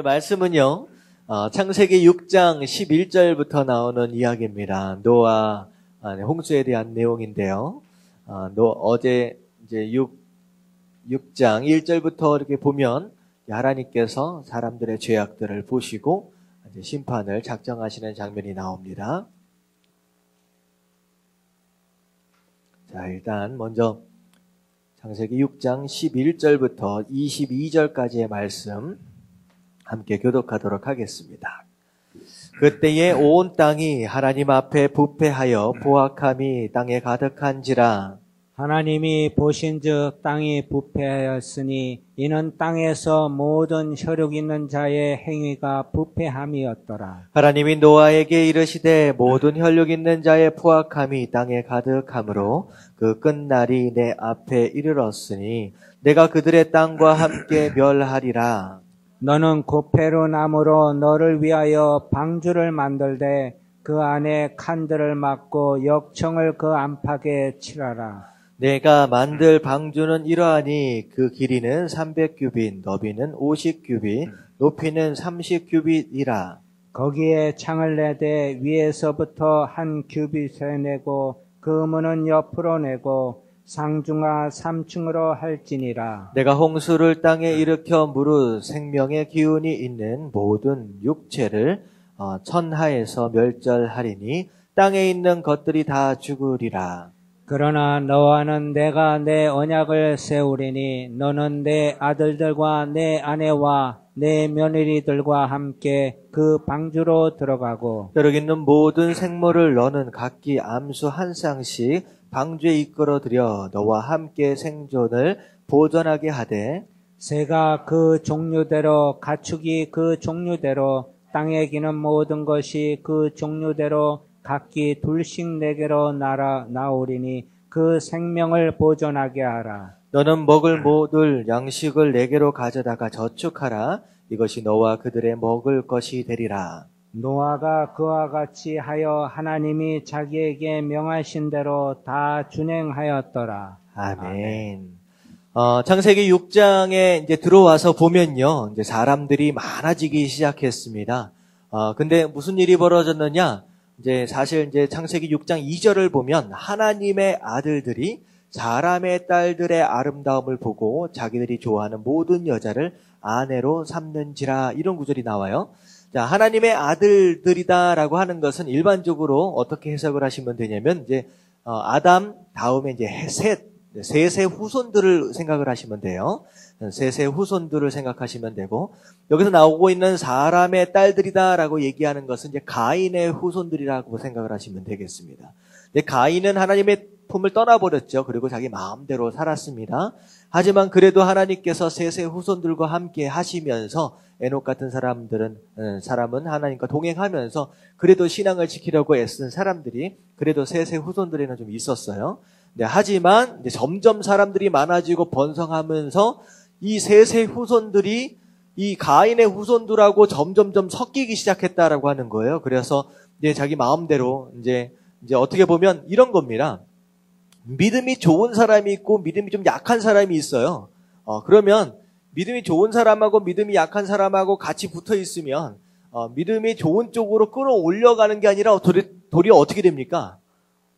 오늘 말씀은요, 창세기 6장 11절부터 나오는 이야기입니다. 노아, 홍수에 대한 내용인데요. 어제 이제 6장 1절부터 이렇게 보면 하나님께서 사람들의 죄악들을 보시고 이제 심판을 작정하시는 장면이 나옵니다. 자, 일단 먼저 창세기 6장 11절부터 22절까지의 말씀 함께 교독하도록 하겠습니다. 그때에 온 땅이 하나님 앞에 부패하여 포악함이 땅에 가득한지라. 하나님이 보신즉 땅이 부패하였으니 이는 땅에서 모든 혈육 있는 자의 행위가 부패함이었더라. 하나님이 노아에게 이르시되 모든 혈육 있는 자의 포악함이 땅에 가득하므로 그 끝날이 내 앞에 이르렀으니 내가 그들의 땅과 함께 멸하리라. 너는 고페루 나무로 너를 위하여 방주를 만들되 그 안에 칸들을 막고 역청을 그 안팎에 칠하라. 내가 만들 방주는 이러하니 그 길이는 300규빗, 너비는 50규빗, 높이는 30규빗이라. 거기에 창을 내되 위에서부터 한 규빗에 내고 그 문은 옆으로 내고 상중하 3층으로 할지니라. 내가 홍수를 땅에 일으켜 무릇 생명의 기운이 있는 모든 육체를 천하에서 멸절하리니 땅에 있는 것들이 다 죽으리라. 그러나 너와는 내가 내 언약을 세우리니 너는 내 아들들과 내 아내와 내 며느리들과 함께 그 방주로 들어가고 벼룩 있는 모든 생물을 너는 각기 암수 한 쌍씩 방주에 이끌어들여 너와 함께 생존을 보존하게 하되 새가 그 종류대로 가축이 그 종류대로 땅에 기는 모든 것이 그 종류대로 각기 둘씩 내게로 나오리니 그 생명을 보존하게 하라. 너는 먹을 모든 양식을 내게로 가져다가 저축하라. 이것이 너와 그들의 먹을 것이 되리라. 노아가 그와 같이 하여 하나님이 자기에게 명하신 대로 다 준행하였더라. 아멘. 창세기 6장에 이제 들어와서 보면요, 이제 사람들이 많아지기 시작했습니다. 근데 무슨 일이 벌어졌느냐? 이제 사실 이제 창세기 6장 2절을 보면 하나님의 아들들이 사람의 딸들의 아름다움을 보고 자기들이 좋아하는 모든 여자를 아내로 삼는지라, 이런 구절이 나와요. 자, 하나님의 아들들이다라고 하는 것은 일반적으로 어떻게 해석을 하시면 되냐면 이제 아담 다음에 이제 셋의 후손들을 생각을 하시면 돼요. 셋의 후손들을 생각하시면 되고, 여기서 나오고 있는 사람의 딸들이다라고 얘기하는 것은 이제 가인의 후손들이라고 생각을 하시면 되겠습니다. 근데 가인은 하나님의 품을 떠나버렸죠. 그리고 자기 마음대로 살았습니다. 하지만 그래도 하나님께서 셋의 후손들과 함께 하시면서 에녹 같은 사람은 하나님과 동행하면서 그래도 신앙을 지키려고 애쓴 사람들이 그래도 셋의 후손들에는 좀 있었어요. 네, 하지만 이제 점점 사람들이 많아지고 번성하면서 이 셋의 후손들이 이 가인의 후손들하고 점점점 섞이기 시작했다라고 하는 거예요. 그래서 이제 자기 마음대로 이제 어떻게 보면 이런 겁니다. 믿음이 좋은 사람이 있고 믿음이 좀 약한 사람이 있어요. 그러면 믿음이 좋은 사람하고 믿음이 약한 사람하고 같이 붙어 있으면 믿음이 좋은 쪽으로 끌어올려가는 게 아니라 도리어 어떻게 됩니까?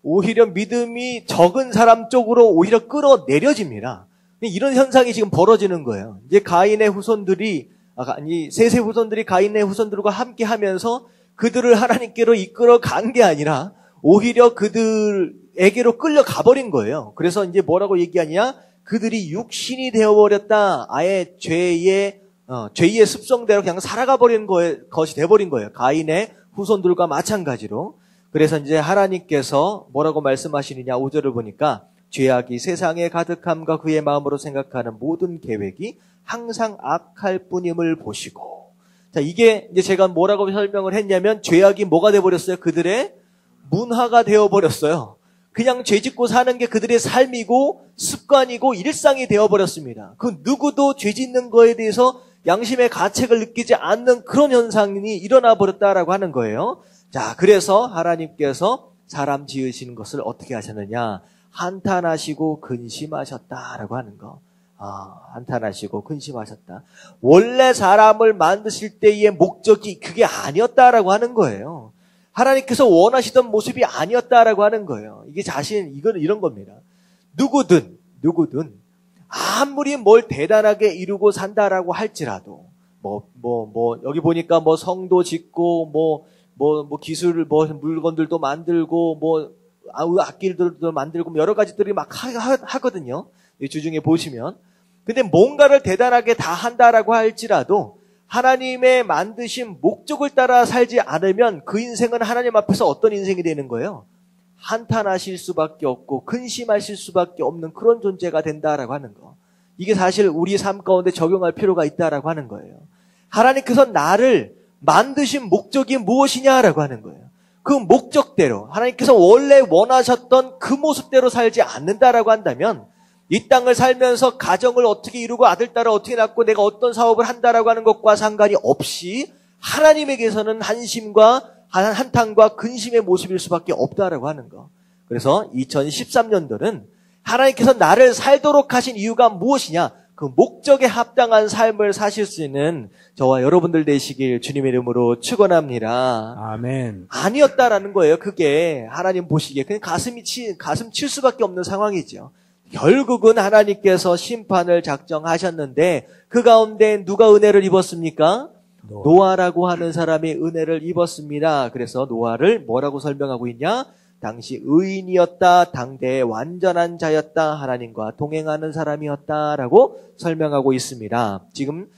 오히려 믿음이 적은 사람 쪽으로 오히려 끌어내려집니다. 이런 현상이 지금 벌어지는 거예요. 이제 가인의 후손들이, 셋의 후손들이 가인의 후손들과 함께 하면서 그들을 하나님께로 이끌어 간 게 아니라 오히려 그들에게로 끌려가 버린 거예요. 그래서 이제 뭐라고 얘기하냐? 그들이 육신이 되어버렸다. 아예 죄의 습성대로 그냥 살아가 버린 것이 돼버린 거예요. 가인의 후손들과 마찬가지로. 그래서 이제 하나님께서 뭐라고 말씀하시느냐, 5절을 보니까 죄악이 세상에 가득함과 그의 마음으로 생각하는 모든 계획이 항상 악할 뿐임을 보시고. 자, 이게 이제 제가 뭐라고 설명을 했냐면 죄악이 뭐가 돼버렸어요? 그들의 문화가 되어버렸어요. 그냥 죄 짓고 사는 게 그들의 삶이고 습관이고 일상이 되어버렸습니다. 그 누구도 죄 짓는 거에 대해서 양심의 가책을 느끼지 않는 그런 현상이 일어나 버렸다라고 하는 거예요. 자, 그래서 하나님께서 사람 지으시는 것을 어떻게 하셨느냐? 한탄하시고 근심하셨다라고 하는 거. 한탄하시고 근심하셨다. 원래 사람을 만드실 때의 목적이 그게 아니었다라고 하는 거예요. 하나님께서 원하시던 모습이 아니었다라고 하는 거예요. 이건 이런 겁니다. 누구든 아무리 뭘 대단하게 이루고 산다라고 할지라도 여기 보니까 성도 짓고 기술 물건들도 만들고 악기들도 만들고 여러 가지들이 막 하거든요. 이 주중에 보시면. 근데 뭔가를 대단하게 다 한다라고 할지라도 하나님의 만드신 목적을 따라 살지 않으면 그 인생은 하나님 앞에서 어떤 인생이 되는 거예요? 한탄하실 수밖에 없고 근심하실 수밖에 없는 그런 존재가 된다라고 하는 거. 이게 사실 우리 삶 가운데 적용할 필요가 있다라고 하는 거예요. 하나님께서 나를 만드신 목적이 무엇이냐라고 하는 거예요. 그 목적대로 하나님께서 원래 원하셨던 그 모습대로 살지 않는다라고 한다면 이 땅을 살면서 가정을 어떻게 이루고 아들, 딸을 어떻게 낳고 내가 어떤 사업을 한다라고 하는 것과 상관이 없이 하나님에게서는 한심과 한탄과 근심의 모습일 수밖에 없다라고 하는 거. 그래서 2013년도는 하나님께서 나를 살도록 하신 이유가 무엇이냐? 그 목적에 합당한 삶을 사실 수 있는 저와 여러분들 되시길 주님의 이름으로 축원합니다. 아멘. 아니었다라는 거예요. 그게 하나님 보시기에 그냥 가슴 칠 수밖에 없는 상황이죠. 결국은 하나님께서 심판을 작정하셨는데 그 가운데 누가 은혜를 입었습니까? 노아라고 하는 사람이 은혜를 입었습니다. 그래서 노아를 뭐라고 설명하고 있냐? 당시 의인이었다. 당대의 완전한 자였다. 하나님과 동행하는 사람이었다라고 설명하고 있습니다. 지금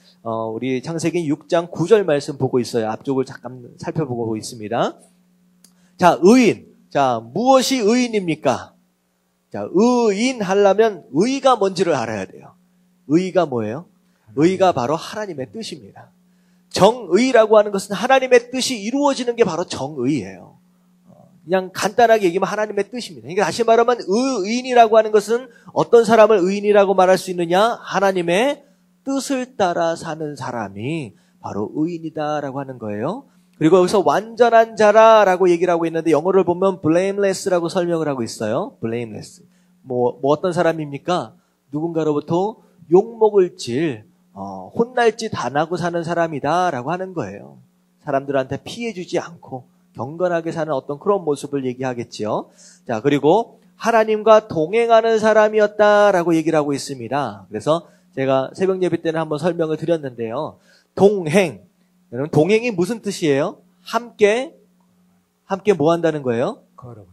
우리 창세기 6장 9절 말씀 보고 있어요. 앞쪽을 잠깐 살펴보고 있습니다. 자, 의인. 자, 무엇이 의인입니까? 자, 의인 하려면 의가 뭔지를 알아야 돼요. 의가 뭐예요? 의가 바로 하나님의 뜻입니다. 정의라고 하는 것은 하나님의 뜻이 이루어지는 게 바로 정의예요. 그냥 간단하게 얘기하면 하나님의 뜻입니다. 그러니까 다시 말하면 의인이라고 하는 것은 어떤 사람을 의인이라고 말할 수 있느냐? 하나님의 뜻을 따라 사는 사람이 바로 의인이다라고 하는 거예요. 그리고 여기서 완전한 자라라고 얘기를 하고 있는데 영어를 보면 blameless라고 설명을 하고 있어요. blameless. 어떤 사람입니까? 누군가로부터 욕먹을 혼날 짓 안 하고 사는 사람이다라고 하는 거예요. 사람들한테 피해주지 않고 경건하게 사는 어떤 그런 모습을 얘기하겠지요. 자, 그리고 하나님과 동행하는 사람이었다라고 얘기를 하고 있습니다. 그래서 제가 새벽 예배 때는 한번 설명을 드렸는데요. 동행. 여러분, 동행이 무슨 뜻이에요? 함께 뭐 한다는 거예요?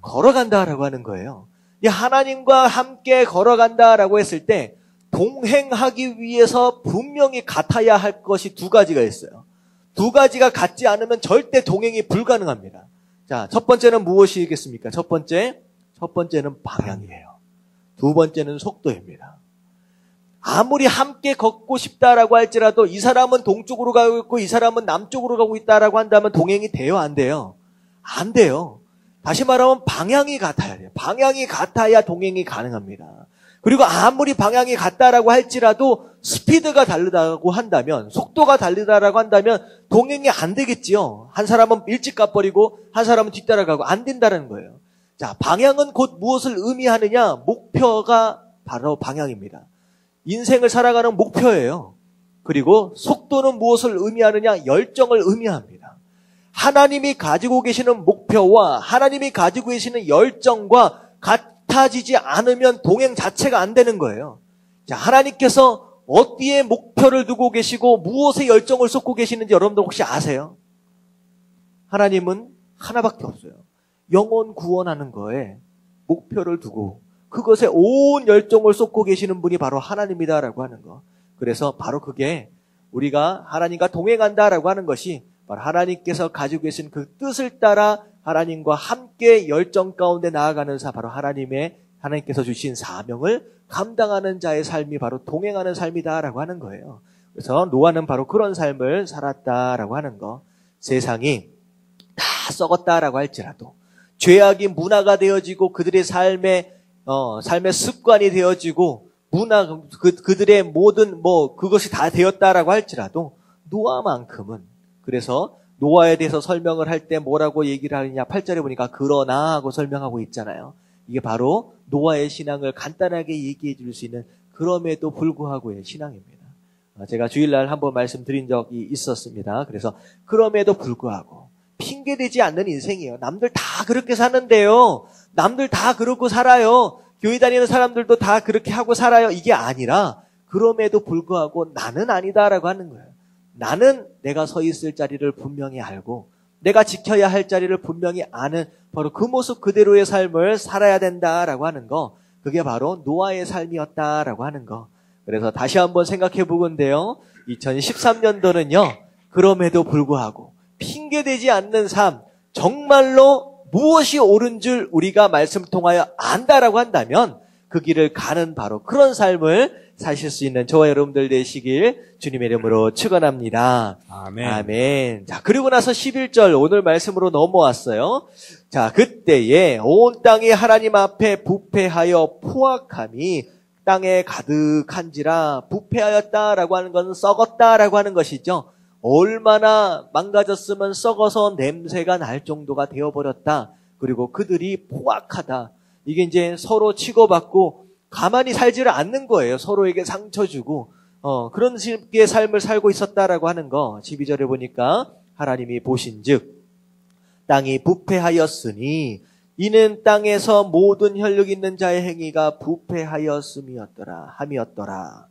걸어간다라고 하는 거예요. 하나님과 함께 걸어간다라고 했을 때 동행하기 위해서 분명히 같아야 할 것이 두 가지가 있어요. 두 가지가 같지 않으면 절대 동행이 불가능합니다. 자, 첫 번째는 무엇이겠습니까? 첫 번째는 방향이에요. 두 번째는 속도입니다. 아무리 함께 걷고 싶다라고 할지라도 이 사람은 동쪽으로 가고 있고 이 사람은 남쪽으로 가고 있다라고 한다면 동행이 돼요? 안 돼요? 안 돼요. 다시 말하면 방향이 같아야 돼요. 방향이 같아야 동행이 가능합니다. 그리고 아무리 방향이 같다라고 할지라도 스피드가 다르다고 한다면, 속도가 다르다라고 한다면 동행이 안 되겠지요. 한 사람은 일찍 가버리고 한 사람은 뒤따라가고 안 된다는 거예요. 자, 방향은 곧 무엇을 의미하느냐? 목표가 바로 방향입니다. 인생을 살아가는 목표예요. 그리고 속도는 무엇을 의미하느냐? 열정을 의미합니다. 하나님이 가지고 계시는 목표와 하나님이 가지고 계시는 열정과 같아지지 않으면 동행 자체가 안 되는 거예요. 자, 하나님께서 어디에 목표를 두고 계시고 무엇에 열정을 쏟고 계시는지 여러분들 혹시 아세요? 하나님은 하나밖에 없어요. 영혼 구원하는 거에 목표를 두고 그것에 온 열정을 쏟고 계시는 분이 바로 하나님이다라고 하는 거. 그래서 바로 그게 우리가 하나님과 동행한다라고 하는 것이 바로 하나님께서 가지고 계신 그 뜻을 따라 하나님과 함께 열정 가운데 나아가는 바로 하나님께서 주신 사명을 감당하는 자의 삶이 바로 동행하는 삶이다라고 하는 거예요. 그래서 노아는 바로 그런 삶을 살았다라고 하는 거. 세상이 다 썩었다라고 할지라도 죄악이 문화가 되어지고 그들의 삶의 습관이 되어지고 그들의 모든 그것이 다 되었다라고 할지라도 노아만큼은 그래서 노아에 대해서 설명을 할 때 뭐라고 얘기를 하느냐 8절에 보니까 그러나 하고 설명하고 있잖아요. 이게 바로 노아의 신앙을 간단하게 얘기해 줄 수 있는 그럼에도 불구하고의 신앙입니다. 제가 주일날 한번 말씀드린 적이 있었습니다. 그래서 그럼에도 불구하고 핑계대지 않는 인생이에요. 남들 다 그렇게 사는데요. 남들 다 그렇고 살아요. 교회 다니는 사람들도 다 그렇게 하고 살아요. 이게 아니라 그럼에도 불구하고 나는 아니다라고 하는 거예요. 나는 내가 서 있을 자리를 분명히 알고 내가 지켜야 할 자리를 분명히 아는 바로 그 모습 그대로의 삶을 살아야 된다라고 하는 거, 그게 바로 노아의 삶이었다라고 하는 거. 그래서 다시 한번 생각해 보건데요. 2013년도는요. 그럼에도 불구하고 핑계대지 않는 삶, 정말로 무엇이 옳은 줄 우리가 말씀 통하여 안다라고 한다면 그 길을 가는 바로 그런 삶을 사실 수 있는 저와 여러분들 되시길 주님의 이름으로 축원합니다. 아멘. 아멘. 자, 그리고 나서 11절 오늘 말씀으로 넘어왔어요. 자, 그때에 온 땅이 하나님 앞에 부패하여 포악함이 땅에 가득한지라. 부패하였다라고 하는 것은 썩었다라고 하는 것이죠. 얼마나 망가졌으면 썩어서 냄새가 날 정도가 되어버렸다. 그리고 그들이 포악하다. 이게 이제 서로 치고받고 가만히 살지를 않는 거예요. 서로에게 상처 주고 그런 식의 삶을 살고 있었다라고 하는 거. 12절에 보니까 하나님이 보신즉 땅이 부패하였으니 이는 땅에서 모든 혈육 있는 자의 행위가 부패하였음이었더라. 함이었더라.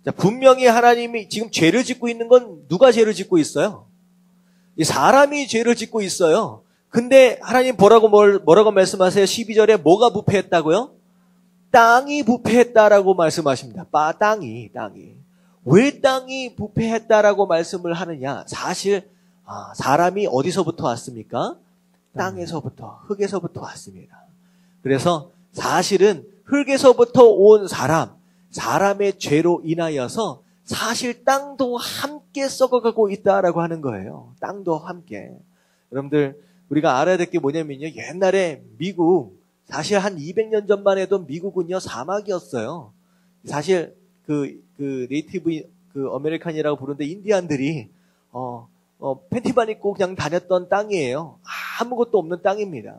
자, 분명히 하나님이 지금 죄를 짓고 있는 건 누가 죄를 짓고 있어요? 이 사람이 죄를 짓고 있어요. 근데 하나님 뭐라고 말씀하세요? 12절에 뭐가 부패했다고요? 땅이 부패했다라고 말씀하십니다. 땅이. 왜 땅이 부패했다라고 말씀을 하느냐? 사실 사람이 어디서부터 왔습니까? 땅에서부터, 흙에서부터 왔습니다. 그래서 사실은 흙에서부터 온 사람의 죄로 인하여서 사실 땅도 함께 썩어가고 있다라고 하는 거예요. 땅도 함께. 여러분들 우리가 알아야 될 게 뭐냐면요. 옛날에 미국, 사실 한 200년 전만 해도 미국은요 사막이었어요. 사실 그 네이티브 아메리칸이라고 부르는데 인디안들이 팬티만 입고 그냥 다녔던 땅이에요. 아무것도 없는 땅입니다.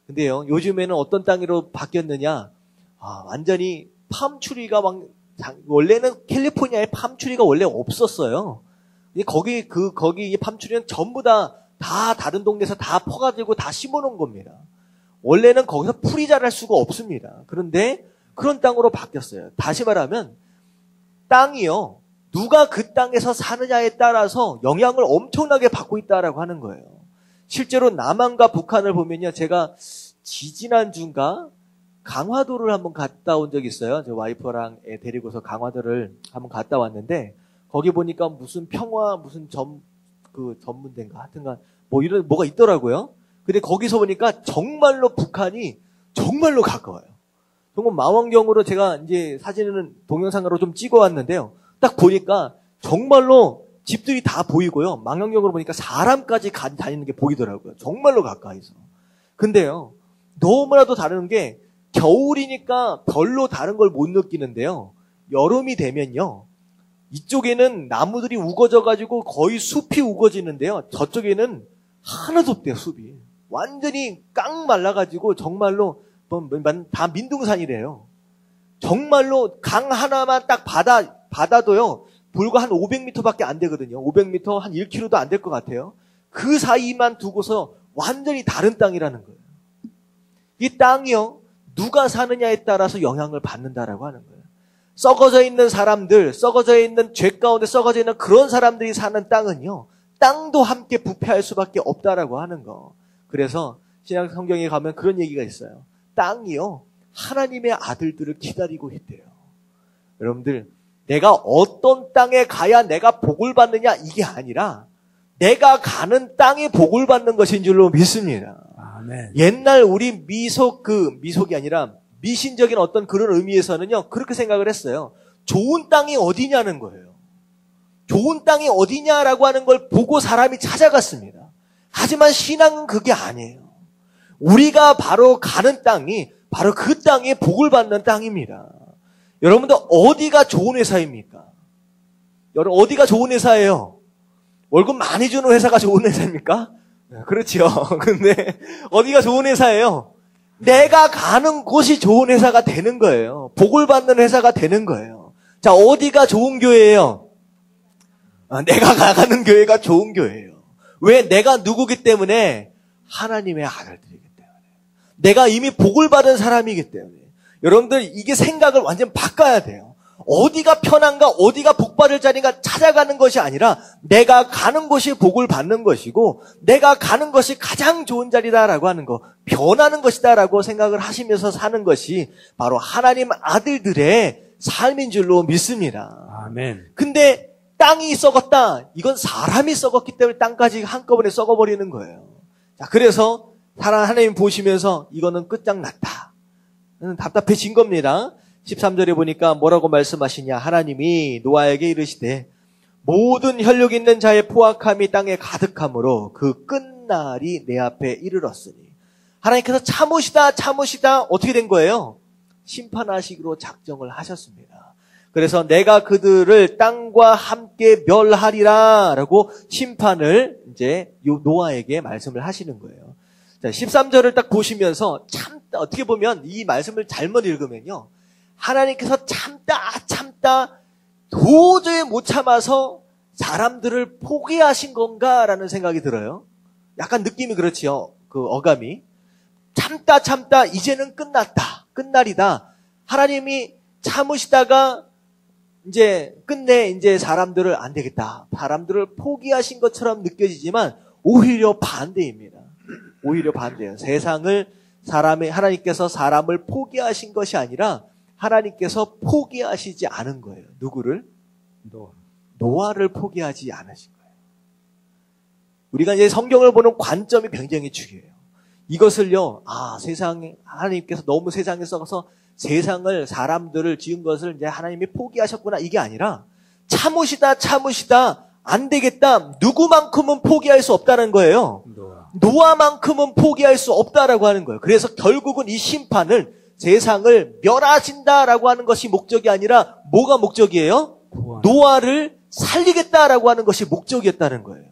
근데요 요즘에는 어떤 땅으로 바뀌었느냐? 완전히 팜추리가 원래는 캘리포니아에 팜추리가 원래 없었어요. 거기 팜추리는 전부 다 다른 동네에서 다 퍼가지고 다 심어놓은 겁니다. 원래는 거기서 풀이 자랄 수가 없습니다. 그런데 그런 땅으로 바뀌었어요. 다시 말하면 땅이요. 누가 그 땅에서 사느냐에 따라서 영향을 엄청나게 받고 있다라고 하는 거예요. 실제로 남한과 북한을 보면요. 제가 지지난주인가 강화도를 한번 갔다 온 적이 있어요. 제 와이프랑 애 데리고서 강화도를 한번 갔다 왔는데 거기 보니까 무슨 평화 무슨 전문대인가 하여튼간 뭐가 있더라고요. 근데 거기서 보니까 정말로 북한이 정말로 가까워요. 정말 망원경으로 제가 이제 사진은 동영상으로 좀 찍어왔는데요. 딱 보니까 정말로 집들이 다 보이고요. 망원경으로 보니까 사람까지 다니는 게 보이더라고요. 정말로 가까이서. 근데요, 너무나도 다른 게 겨울이니까 별로 다른 걸 못 느끼는데요. 여름이 되면요. 이쪽에는 나무들이 우거져가지고 거의 숲이 우거지는데요. 저쪽에는 하나도 없대요, 숲이. 완전히 깡 말라가지고 정말로 다 민둥산이래요. 정말로 강 하나만 딱 바다도요. 불과 한 500m밖에 안 되거든요. 500m 한 1km도 안 될 것 같아요. 그 사이만 두고서 완전히 다른 땅이라는 거예요. 이 땅이요. 누가 사느냐에 따라서 영향을 받는다라고 하는 거예요. 썩어져 있는 사람들, 썩어져 있는 죄 가운데 썩어져 있는 그런 사람들이 사는 땅은요. 땅도 함께 부패할 수밖에 없다라고 하는 거. 그래서 신약 성경에 가면 그런 얘기가 있어요. 땅이요. 하나님의 아들들을 기다리고 있대요. 여러분들, 내가 어떤 땅에 가야 내가 복을 받느냐 이게 아니라 내가 가는 땅에 복을 받는 것인 줄로 믿습니다. 아멘. 옛날 우리 미속이 아니라 미신적인 어떤 그런 의미에서는요. 그렇게 생각을 했어요. 좋은 땅이 어디냐는 거예요. 좋은 땅이 어디냐라고 하는 걸 보고 사람이 찾아갔습니다. 하지만 신앙은 그게 아니에요. 우리가 바로 가는 땅이 바로 그 땅에 복을 받는 땅입니다. 여러분들 어디가 좋은 회사입니까? 여러분 어디가 좋은 회사예요? 월급 많이 주는 회사가 좋은 회사입니까? 그렇죠. 근데 어디가 좋은 회사예요? 내가 가는 곳이 좋은 회사가 되는 거예요. 복을 받는 회사가 되는 거예요. 자, 어디가 좋은 교회예요? 내가 가는 교회가 좋은 교회예요. 왜? 내가 누구기 때문에? 하나님의 아들들이기 때문에. 내가 이미 복을 받은 사람이기 때문에. 여러분들 이게 생각을 완전 바꿔야 돼요. 어디가 편한가, 어디가 복받을 자리인가 찾아가는 것이 아니라 내가 가는 곳이 복을 받는 것이고 내가 가는 것이 가장 좋은 자리다라고 하는 거, 변하는 것이다라고 생각을 하시면서 사는 것이 바로 하나님 아들들의 삶인 줄로 믿습니다. 아멘. 근데 땅이 썩었다. 이건 사람이 썩었기 때문에 땅까지 한꺼번에 썩어버리는 거예요. 자, 그래서 하나님 보시면서 이거는 끝장났다. 답답해진 겁니다. 13절에 보니까 뭐라고 말씀하시냐. 하나님이 노아에게 이르시되 모든 혈육 있는 자의 포악함이 땅에 가득함으로 그 끝날이 내 앞에 이르렀으니. 하나님께서 참으시다 어떻게 된 거예요? 심판하시기로 작정을 하셨습니다. 그래서 내가 그들을 땅과 함께 멸하리라 라고 심판을 이제 노아에게 말씀을 하시는 거예요. 자, 13절을 딱 보시면서 어떻게 보면 이 말씀을 잘못 읽으면요. 하나님께서 참다 도저히 못 참아서 사람들을 포기하신 건가라는 생각이 들어요. 약간 느낌이 그렇지요. 그 어감이. 참다 이제는 끝날이다. 하나님이 참으시다가 이제 끝내 이제 사람들을 안 되겠다. 사람들을 포기하신 것처럼 느껴지지만 오히려 반대입니다. 오히려 반대예요. 하나님께서 사람을 포기하신 것이 아니라 하나님께서 포기하시지 않은 거예요. 누구를? 노아를 포기하지 않으신 거예요. 우리가 이제 성경을 보는 관점이 굉장히 중요해요. 이것을요, 하나님께서 너무 세상에 썩어서 세상을, 사람들을 지은 것을 이제 하나님이 포기하셨구나. 이게 아니라 참으시다 안 되겠다. 누구만큼은 포기할 수 없다는 거예요. 노아만큼은 포기할 수 없다라고 하는 거예요. 그래서 결국은 이 심판을 세상을 멸하신다라고 하는 것이 목적이 아니라 뭐가 목적이에요? 노아를 살리겠다라고 하는 것이 목적이었다는 거예요.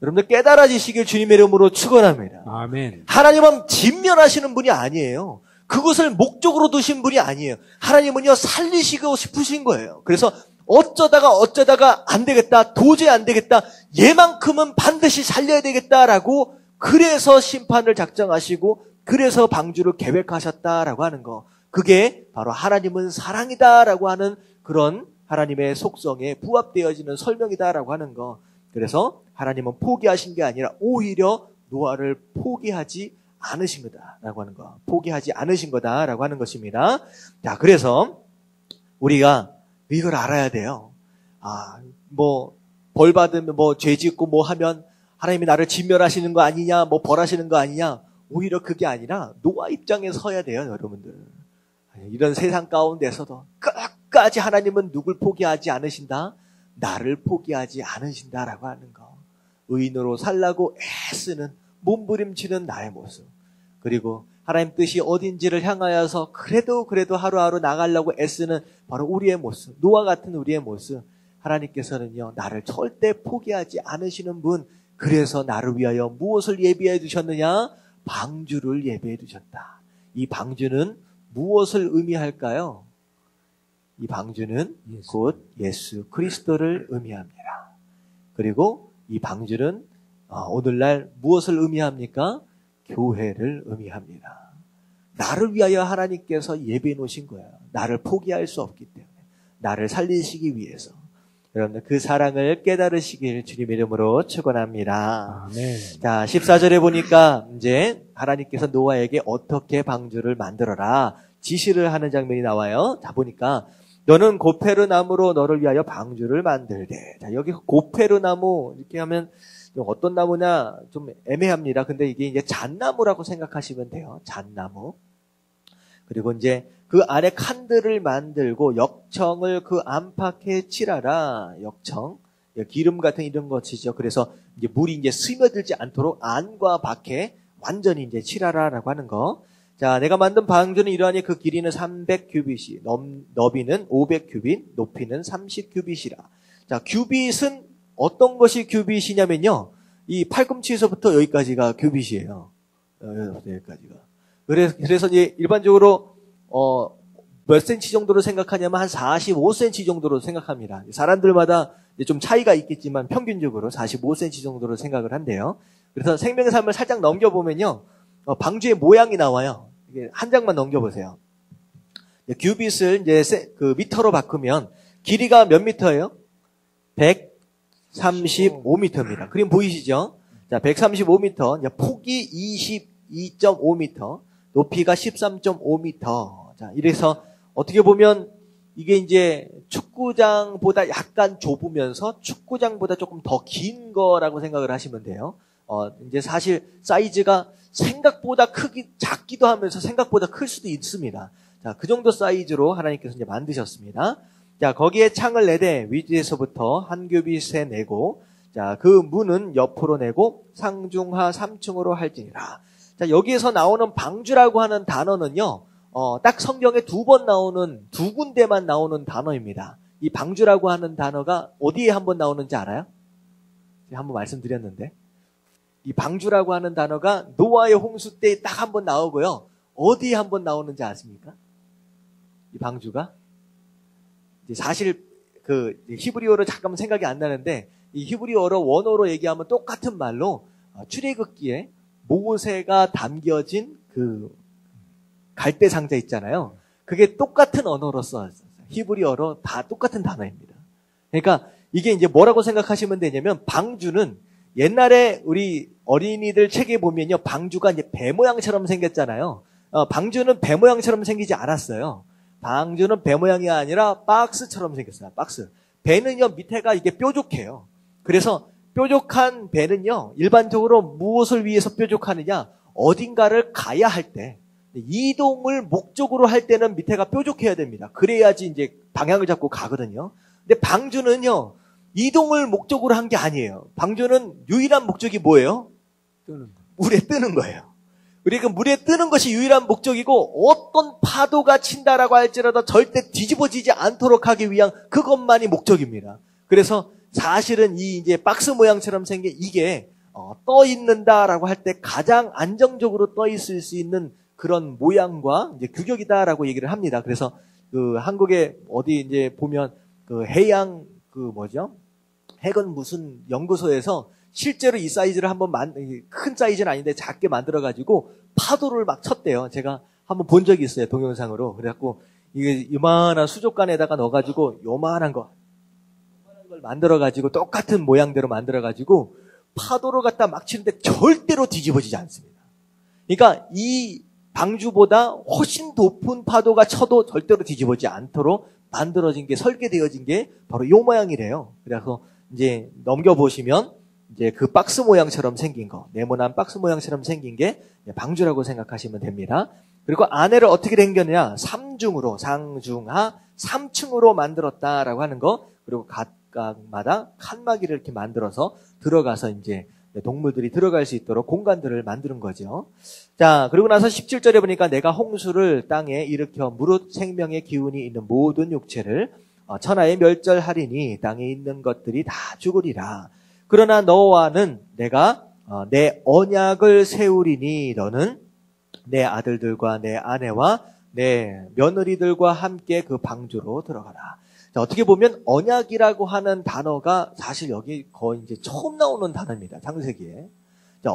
여러분들 깨달아지시길 주님의 이름으로 축원합니다. 아멘. 하나님은 진멸하시는 분이 아니에요. 그것을 목적으로 두신 분이 아니에요. 하나님은요 살리시고 싶으신 거예요. 그래서 어쩌다가 안 되겠다, 도저히 안 되겠다, 얘만큼은 반드시 살려야 되겠다라고 그래서 심판을 작정하시고 그래서 방주를 계획하셨다라고 하는 거. 그게 바로 하나님은 사랑이다라고 하는 그런 하나님의 속성에 부합되어지는 설명이다라고 하는 거. 그래서 하나님은 포기하신 게 아니라 오히려 노아를 포기하지 않으신 거다라고 하는 거. 포기하지 않으신 거다라고 하는 것입니다. 자, 그래서 우리가 이걸 알아야 돼요. 벌 받으면 죄 짓고 하면 하나님이 나를 진멸하시는 거 아니냐, 벌하시는 거 아니냐. 오히려 그게 아니라 노아 입장에 서야 돼요, 여러분들. 이런 세상 가운데서도 끝까지 하나님은 누굴 포기하지 않으신다? 나를 포기하지 않으신다라고 하는 거. 의인으로 살라고 애쓰는, 몸부림치는 나의 모습. 그리고 하나님 뜻이 어딘지를 향하여서 그래도 하루하루 나가려고 애쓰는 바로 우리의 모습. 노아 같은 우리의 모습. 하나님께서는요, 나를 절대 포기하지 않으시는 분. 그래서 나를 위하여 무엇을 예비해 두셨느냐? 방주를 예비해 두셨다. 이 방주는 무엇을 의미할까요? 이 방주는 곧 예수 그리스도를 의미합니다. 그리고 이 방주는 오늘날 무엇을 의미합니까? 교회를 의미합니다. 나를 위하여 하나님께서 예비해 놓으신 거예요. 나를 포기할 수 없기 때문에. 나를 살리시기 위해서. 여러분들 그 사랑을 깨달으시길 주님의 이름으로 축원합니다. 아멘. 자, 14절에 보니까 이제 하나님께서 노아에게 어떻게 방주를 만들어라 지시를 하는 장면이 나와요. 자, 보니까 너는 고페르 나무로 너를 위하여 방주를 만들되. 자, 여기 고페르 나무 이렇게 하면 어떤 나무냐 좀 애매합니다. 근데 이게 이제 잣나무라고 생각하시면 돼요. 잣나무. 그리고 이제 그 안에 칸들을 만들고 역청을 그 안팎에 칠하라. 역청. 기름 같은 이런 거 치죠. 그래서 이제 물이 이제 스며들지 않도록 안과 밖에 완전히 이제 칠하라라고 하는 거. 자, 내가 만든 방주는 이러하니 그 길이는 300규빗이, 너비는 500규빗, 높이는 30규빗이라. 자, 규빗은 어떤 것이 규빗이냐면요. 이 팔꿈치에서부터 여기까지가 규빗이에요. 여기까지가. 그래서 이제 일반적으로 몇 센치 정도로 생각하냐면 한 45cm 정도로 생각합니다. 사람들마다 좀 차이가 있겠지만 평균적으로 45cm 정도로 생각을 한대요. 그래서 생명의 삶을 살짝 넘겨보면요. 방주의 모양이 나와요. 이게 한 장만 넘겨보세요. 규빗을 이제 그 미터로 바꾸면 길이가 몇 미터예요? 135m입니다. 그림 보이시죠? 자, 135m, 이제 폭이 22.5m, 높이가 13.5m. 자, 이래서 어떻게 보면 이게 이제 축구장보다 약간 좁으면서 축구장보다 조금 더 긴 거라고 생각을 하시면 돼요. 이제 사실 사이즈가 생각보다 작기도 하면서 생각보다 클 수도 있습니다. 자, 그 정도 사이즈로 하나님께서 이제 만드셨습니다. 자, 거기에 창을 내되 위에서부터 한 규빗에 내고, 자, 그 문은 옆으로 내고 상중하 3층으로 할지니라. 자, 여기에서 나오는 방주라고 하는 단어는요, 딱 성경에 두 군데만 나오는 단어입니다. 이 방주라고 하는 단어가 어디에 한번 나오는지 알아요? 제가 한번 말씀드렸는데. 이 방주라고 하는 단어가 노아의 홍수 때 딱 한번 나오고요. 어디에 한번 나오는지 아십니까? 이 방주가? 사실 그 히브리어로 잠깐만 생각이 안 나는데, 이 히브리어로 원어로 얘기하면 똑같은 말로 출애굽기에 모세가 담겨진 그 갈대 상자 있잖아요. 그게 똑같은 언어로 써졌어요. 히브리어로 다 똑같은 단어입니다. 그러니까 이게 이제 뭐라고 생각하시면 되냐면, 방주는 옛날에 우리 어린이들 책에 보면요, 방주가 이제 배 모양처럼 생겼잖아요. 방주는 배 모양처럼 생기지 않았어요. 방주는 배 모양이 아니라 박스처럼 생겼어요. 박스. 배는요, 밑에가 이게 뾰족해요. 그래서 뾰족한 배는요, 일반적으로 무엇을 위해서 뾰족하느냐? 어딘가를 가야 할 때, 이동을 목적으로 할 때는 밑에가 뾰족해야 됩니다. 그래야지 이제 방향을 잡고 가거든요. 근데 방주는요, 이동을 목적으로 한 게 아니에요. 방주는 유일한 목적이 뭐예요? 물에 뜨는 거예요. 그러니까 물에 뜨는 것이 유일한 목적이고, 어떤 파도가 친다라고 할지라도 절대 뒤집어지지 않도록 하기 위한 그것만이 목적입니다. 그래서 사실은 이 이제 박스 모양처럼 생긴 이게 떠 있는다라고 할 때 가장 안정적으로 떠 있을 수 있는 그런 모양과 이제 규격이다라고 얘기를 합니다. 그래서 그 한국에 어디 이제 보면 그 해양 해군 무슨 연구소에서 실제로 이 사이즈를 한번 큰 사이즈는 아닌데 작게 만들어가지고 파도를 막 쳤대요. 제가 한번 본 적이 있어요, 동영상으로. 그래갖고 이게 이만한 수족관에다가 넣어가지고 요만한 걸 만들어가지고 똑같은 모양대로 만들어가지고 파도를 갖다 막 치는데 절대로 뒤집어지지 않습니다. 그러니까 이 방주보다 훨씬 높은 파도가 쳐도 절대로 뒤집어지지 않도록 만들어진 게, 설계되어진 게 바로 이 모양이래요. 그래서 이제 넘겨보시면 이제 그 박스 모양처럼 생긴 거, 네모난 박스 모양처럼 생긴 게 방주라고 생각하시면 됩니다. 그리고 안에를 어떻게 당겼느냐? 3중으로, 상중하 3층으로 만들었다라고 하는 거, 그리고 각각마다 칸막이를 이렇게 만들어서 들어가서 이제 동물들이 들어갈 수 있도록 공간들을 만드는 거죠. 자, 그리고 나서 17절에 보니까 내가 홍수를 땅에 일으켜 무릇 생명의 기운이 있는 모든 육체를 천하에 멸절하리니 땅에 있는 것들이 다 죽으리라. 그러나 너와는 내가 내 언약을 세우리니 너는 내 아들들과 내 아내와 내 며느리들과 함께 그 방주로 들어가라. 자, 어떻게 보면 언약이라고 하는 단어가 사실 여기 거의 이제 처음 나오는 단어입니다. 창세기에. 자,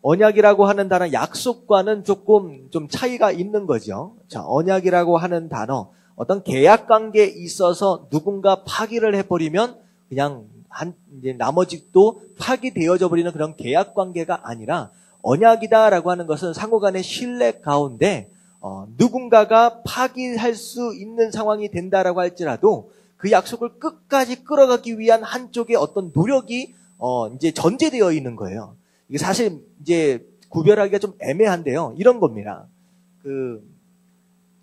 언약이라고 하는 단어, 약속과는 조금 좀 차이가 있는 거죠. 자, 언약이라고 하는 단어, 어떤 계약 관계에 있어서 누군가 파기를 해버리면 그냥 이제 나머지도 파기되어져 버리는 그런 계약 관계가 아니라, 언약이다라고 하는 것은 상호간의 신뢰 가운데 누군가가 파기할 수 있는 상황이 된다라고 할지라도 그 약속을 끝까지 끌어가기 위한 한쪽의 어떤 노력이 이제 전제되어 있는 거예요. 이게 사실 이제 구별하기가 좀 애매한데요. 이런 겁니다.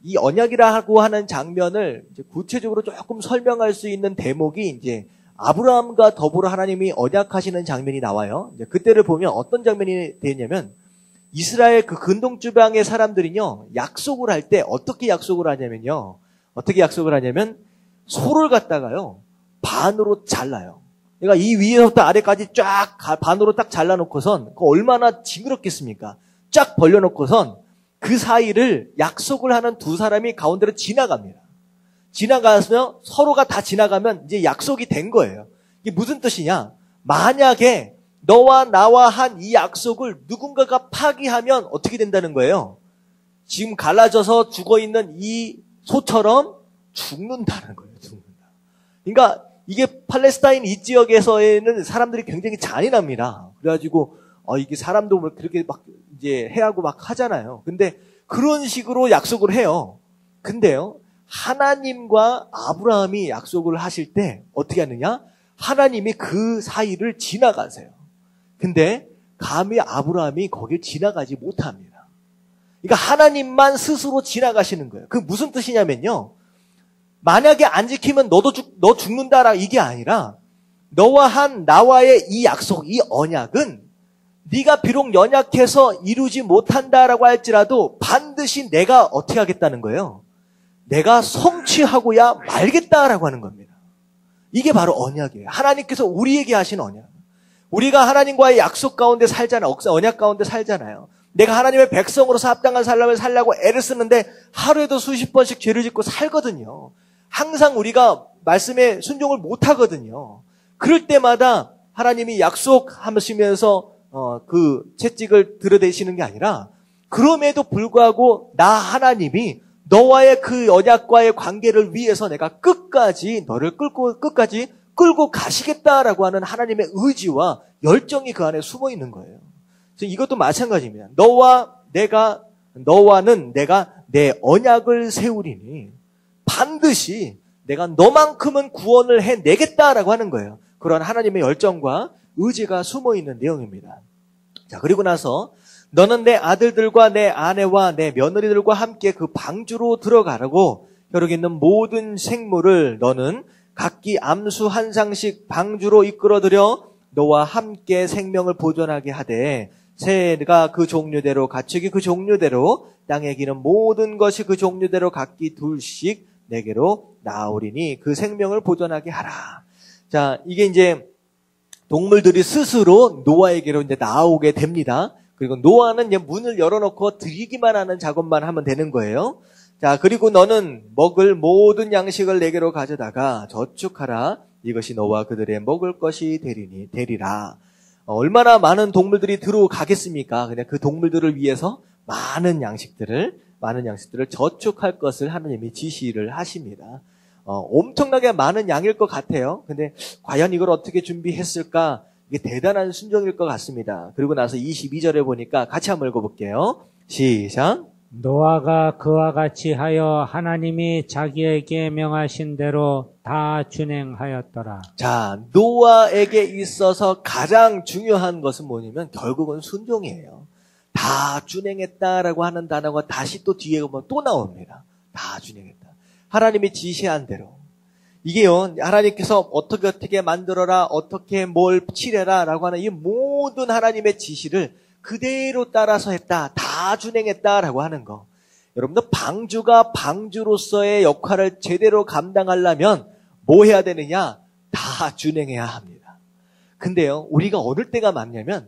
이 언약이라고 하는 장면을 이제 구체적으로 조금 설명할 수 있는 대목이 이제 아브라함과 더불어 하나님이 언약하시는 장면이 나와요. 이제 그때를 보면 어떤 장면이 되냐면, 이스라엘 그 근동지방의 사람들은요, 약속을 할 때 어떻게 약속을 하냐면 소를 갖다가요, 반으로 잘라요. 그러니까 이 위에서부터 아래까지 쫙 반으로 딱 잘라놓고선, 그 얼마나 징그럽겠습니까? 쫙 벌려놓고선 그 사이를 약속을 하는 두 사람이 가운데로 지나갑니다. 지나가면 서로가 다 지나가면 이제 약속이 된 거예요. 이게 무슨 뜻이냐? 만약에 너와 나와 한 이 약속을 누군가가 파기하면 어떻게 된다는 거예요? 지금 갈라져서 죽어있는 이 소처럼 죽는다는 거예요. 죽는다. 그러니까 이게 팔레스타인 이 지역에서는 사람들이 굉장히 잔인합니다. 그래가지고 이게 사람도 뭐 그렇게 막 이제 해하고 막 하잖아요. 근데 그런 식으로 약속을 해요. 근데요, 하나님과 아브라함이 약속을 하실 때 어떻게 하느냐? 하나님이 그 사이를 지나가세요. 근데 감히 아브라함이 거길 지나가지 못합니다. 그러니까 하나님만 스스로 지나가시는 거예요. 그 무슨 뜻이냐면요, 만약에 안 지키면 너 죽는다라 이게 아니라 너와 한 나와의 이 약속, 이 언약은 네가 비록 연약해서 이루지 못한다라고 할지라도 반드시 내가 어떻게 하겠다는 거예요? 내가 성취하고야 말겠다라고 하는 겁니다. 이게 바로 언약이에요. 하나님께서 우리에게 하신 언약. 우리가 하나님과의 약속 가운데 살잖아요. 언약 가운데 살잖아요. 내가 하나님의 백성으로서 합당한 삶을 살려고 애를 쓰는데 하루에도 수십 번씩 죄를 짓고 살거든요. 항상 우리가 말씀에 순종을 못하거든요. 그럴 때마다 하나님이 약속하시면서 그 채찍을 들어대시는 게 아니라, 그럼에도 불구하고 나 하나님이 너와의 그 언약과의 관계를 위해서 내가 끝까지 너를 끝까지 끌고 가시겠다라고 하는 하나님의 의지와 열정이 그 안에 숨어 있는 거예요. 그래서 이것도 마찬가지입니다. 너와는 내가 내 언약을 세우리니 반드시 내가 너만큼은 구원을 해내겠다라고 하는 거예요. 그런 하나님의 열정과 의지가 숨어 있는 내용입니다. 자, 그리고 나서 너는 내 아들들과 내 아내와 내 며느리들과 함께 그 방주로 들어가라고, 혈육 있는 모든 생물을 너는 각기 암수 한 상씩 방주로 이끌어들여 너와 함께 생명을 보존하게 하되, 새가 그 종류대로 가축이 그 종류대로 땅에 기는 모든 것이 그 종류대로 각기 둘씩 내게로 나오리니 그 생명을 보존하게 하라. 자, 이게 이제 동물들이 스스로 노아에게로 이제 나오게 됩니다. 그리고 노아는 이제 문을 열어놓고 드리기만 하는 작업만 하면 되는 거예요. 자, 그리고 너는 먹을 모든 양식을 내게로 가져다가 저축하라. 이것이 너와 그들의 먹을 것이 되리라. 얼마나 많은 동물들이 들어가겠습니까? 그냥 그 동물들을 위해서 많은 양식들을 저축할 것을 하나님이 지시를 하십니다. 엄청나게 많은 양일 것 같아요. 근데 과연 이걸 어떻게 준비했을까? 이게 대단한 순종일 것 같습니다. 그리고 나서 22절에 보니까 같이 한번 읽어볼게요. 시작. 노아가 그와 같이 하여 하나님이 자기에게 명하신 대로 다 준행하였더라. 자, 노아에게 있어서 가장 중요한 것은 뭐냐면 결국은 순종이에요. 다 준행했다라고 하는 단어가 다시 또 뒤에 보면 또 나옵니다. 다 준행했다. 하나님이 지시한 대로. 이게요, 하나님께서 어떻게 만들어라, 어떻게 뭘 칠해라 라고 하는 이 모든 하나님의 지시를 그대로 따라서 했다, 다 준행했다라고 하는 거. 여러분들, 방주가 방주로서의 역할을 제대로 감당하려면 뭐 해야 되느냐? 다 준행해야 합니다. 근데요, 우리가 어느 때가 많냐면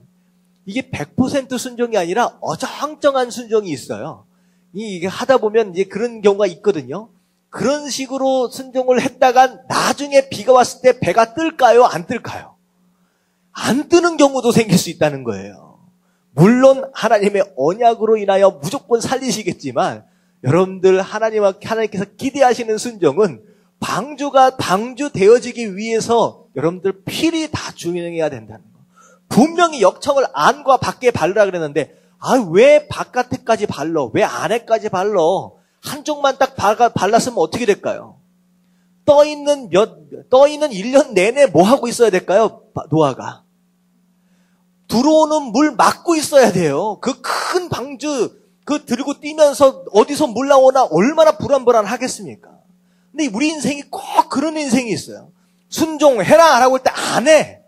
이게 100% 순종이 아니라 어정쩡한 순종이 있어요. 이게 하다 보면 이제 그런 경우가 있거든요. 그런 식으로 순종을 했다가 나중에 비가 왔을 때 배가 뜰까요? 안 뜰까요? 안 뜨는 경우도 생길 수 있다는 거예요. 물론 하나님의 언약으로 인하여 무조건 살리시겠지만 여러분들 하나님께서 기대하시는 순종은 방주가 방주 되어지기 위해서 여러분들 필히 다 준행해야 된다는 거. 분명히 역청을 안과 밖에 바르라 그랬는데 왜 바깥에까지 발러? 왜 안에까지 발러? 한쪽만 딱 발랐으면 어떻게 될까요? 떠있는 1년 내내 뭐 하고 있어야 될까요? 노아가. 들어오는 물 막고 있어야 돼요. 그 큰 방주, 들고 뛰면서 어디서 물 나오나 얼마나 불안불안하겠습니까? 근데 우리 인생이 꼭 그런 인생이 있어요. 순종해라! 라고 할 때 안 해.